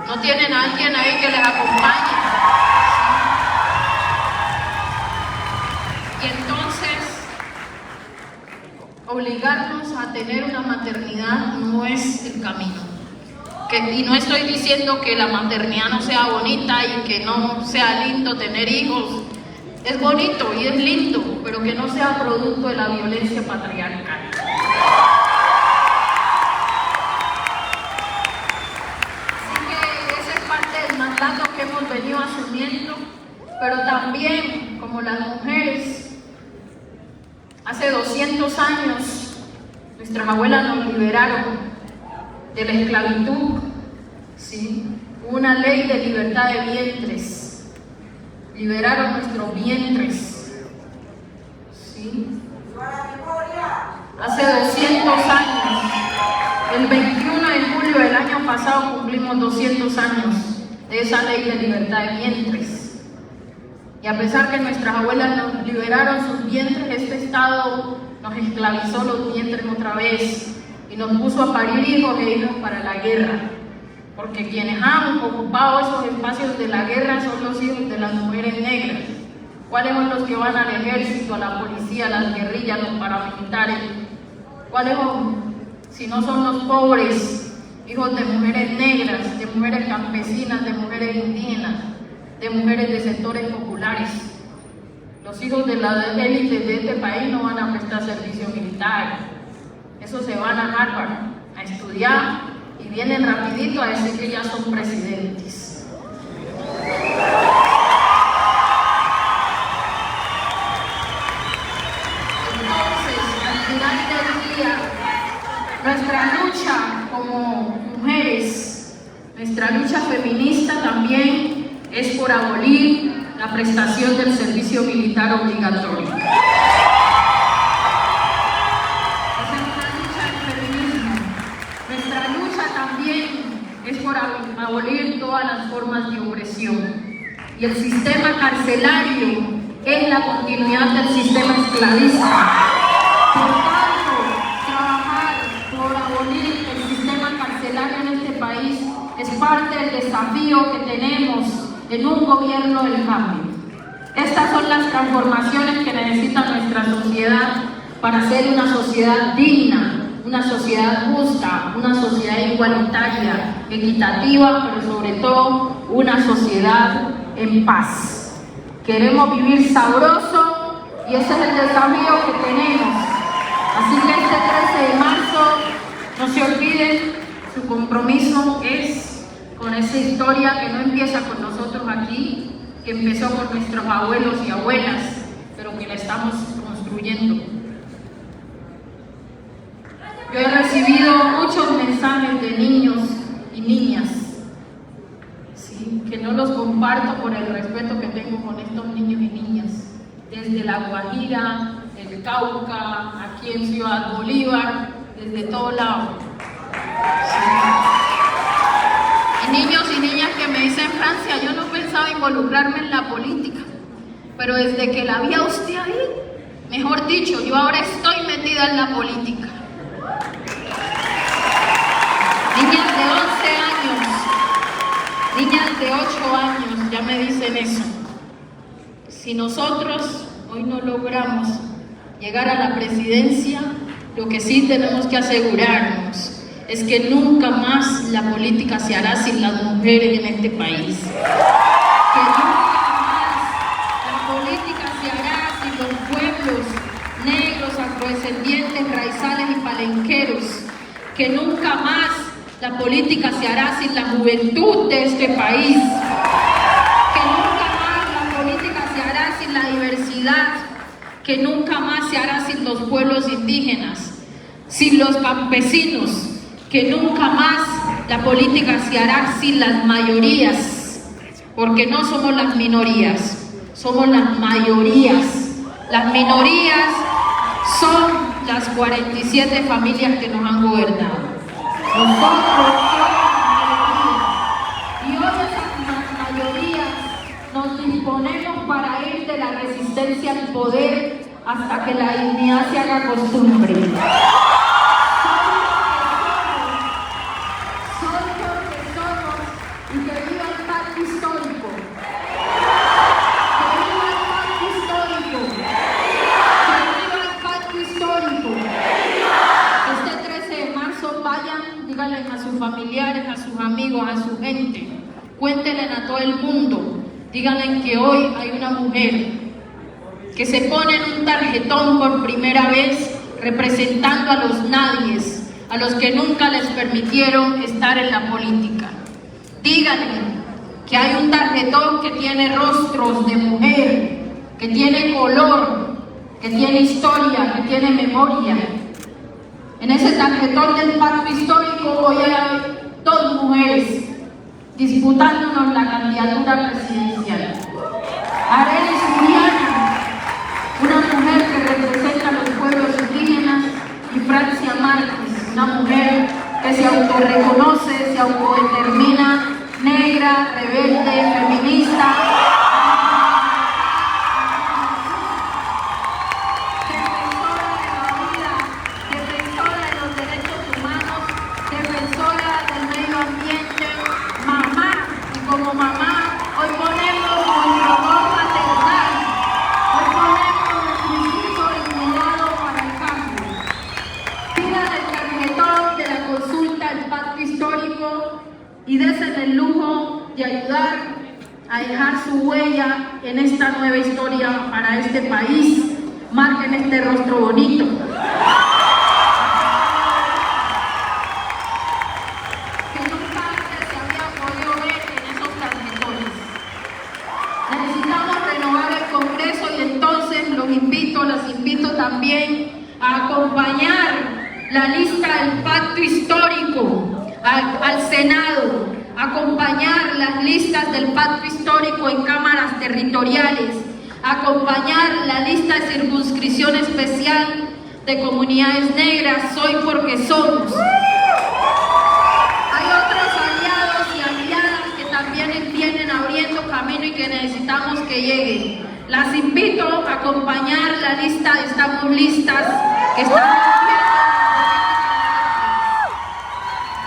no tienen a alguien ahí que les acompañe. Y entonces, obligarnos a tener una maternidad no es el camino. Y no estoy diciendo que la maternidad no sea bonita y que no sea lindo tener hijos. Es bonito y es lindo, pero que no sea producto de la violencia patriarcal. Así que esa es parte del mandato que hemos venido asumiendo, pero también, como las mujeres, hace 200 años nuestras abuelas nos liberaron de la esclavitud, ¿sí? Hubo una ley de libertad de vientres, liberaron nuestros vientres, ¿sí? Hace 200 años, el 21 de julio del año pasado cumplimos 200 años de esa ley de libertad de vientres. Y a pesar que nuestras abuelas nos liberaron sus vientres, este Estado nos esclavizó los vientres otra vez y nos puso a parir hijos e hijas para la guerra, porque quienes han ocupado esos espacios de la guerra son los hijos de las mujeres negras. ¿Cuáles son los que van al ejército, a la policía, a las guerrillas, los paramilitares? ¿Cuáles son, si no son los pobres, hijos de mujeres negras, de mujeres campesinas, de mujeres indígenas, de mujeres de sectores populares? Los hijos de la élite de este país no van a prestar servicio militar. Esos se van a Harvard a estudiar y vienen rapidito a decir que ya son presidentes. Entonces, al final del día, nuestra lucha como mujeres, nuestra lucha feminista también es por abolir la prestación del servicio militar obligatorio. Es por abolir todas las formas de opresión. Y el sistema carcelario es la continuidad del sistema esclavista. Por tanto, trabajar por abolir el sistema carcelario en este país es parte del desafío que tenemos en un gobierno del cambio. Estas son las transformaciones que necesita nuestra sociedad para ser una sociedad digna, una sociedad justa, una sociedad igualitaria, equitativa, pero sobre todo una sociedad en paz. Queremos vivir sabroso y ese es el desafío que tenemos. Así que este 13 de marzo, no se olviden, su compromiso es con esa historia que no empieza con nosotros aquí, que empezó con nuestros abuelos y abuelas, pero que la estamos construyendo. Yo he recibido muchos mensajes de niños y niñas, ¿sí? Que no los comparto por el respeto que tengo con estos niños y niñas, desde La Guajira, el Cauca, aquí en Ciudad Bolívar, desde todo lado. ¿Sí? Y niños y niñas que me dicen, Francia, yo no pensaba involucrarme en la política, pero desde que la vi a usted ahí, mejor dicho, yo ahora estoy metida en la política. Niñas de 11 años, niñas de 8 años, ya me dicen eso. Si nosotros hoy no logramos llegar a la presidencia, lo que sí tenemos que asegurarnos es que nunca más la política se hará sin las mujeres en este país. Que nunca más la política se hará sin los pueblos negros, afrodescendientes, raizales y palenqueros. Que nunca más la política se hará sin la juventud de este país, que nunca más la política se hará sin la diversidad, que nunca más se hará sin los pueblos indígenas, sin los campesinos, que nunca más la política se hará sin las mayorías, porque no somos las minorías, somos las mayorías. Las minorías son las 47 familias que nos han gobernado. Nosotros somos la mayoría. Y hoy esas mayorías nos disponemos para ir de la resistencia al poder hasta que la dignidad se haga costumbre. Díganle a sus familiares, a sus amigos, a su gente, cuéntenle a todo el mundo, díganle que hoy hay una mujer que se pone en un tarjetón por primera vez representando a los nadies, a los que nunca les permitieron estar en la política. Díganle que hay un tarjetón que tiene rostros de mujer, que tiene color, que tiene historia, que tiene memoria. En ese tarjetón del pacto histórico hoy hay 2 mujeres disputándonos la candidatura presidencial. Arelis Uriana, una mujer que representa a los pueblos indígenas, y Francia Márquez, una mujer que se autorreconoce, se autodetermina negra, rebelde, feminista. Como mamá, hoy ponemos nuestro amor maternal, hoy ponemos nuestro instinto inmolado para el cambio. Pidan el tarjetón de la consulta del pacto histórico y desen el lujo de ayudar a dejar su huella en esta nueva historia para este país. Marquen este rostro bonito. Los invito también a acompañar la lista del pacto histórico al Senado, acompañar las listas del pacto histórico en cámaras territoriales, acompañar la lista de circunscripción especial de comunidades negras, Soy porque somos. Hay otros aliados y aliadas que también vienen abriendo camino y que necesitamos que lleguen. Las invito a acompañar la lista de Estamos Listas, que estamos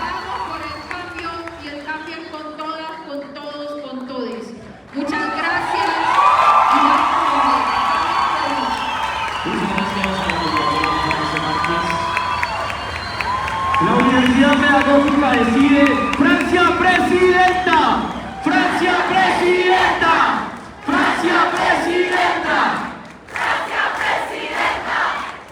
vamos por el cambio, y el cambio es con todas, con todos, con todes. Muchas gracias. La Universidad Pedagógica decide: Francia presidenta, Francia presidenta, Francia presidenta. ¡Francia presidenta!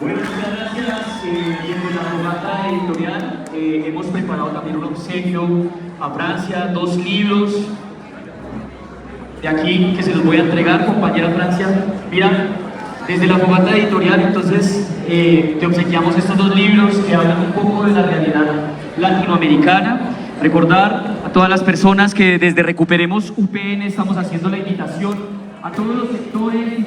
Bueno, muchas gracias. Desde la Fogata Editorial hemos preparado también un obsequio a Francia, 2 libros de aquí que se los voy a entregar, compañera Francia. Mira, desde la Fogata Editorial, entonces, te obsequiamos estos 2 libros que hablan un poco de la realidad latinoamericana. Recordar a todas las personas que desde Recuperemos UPN estamos haciendo la invitación a todos los sectores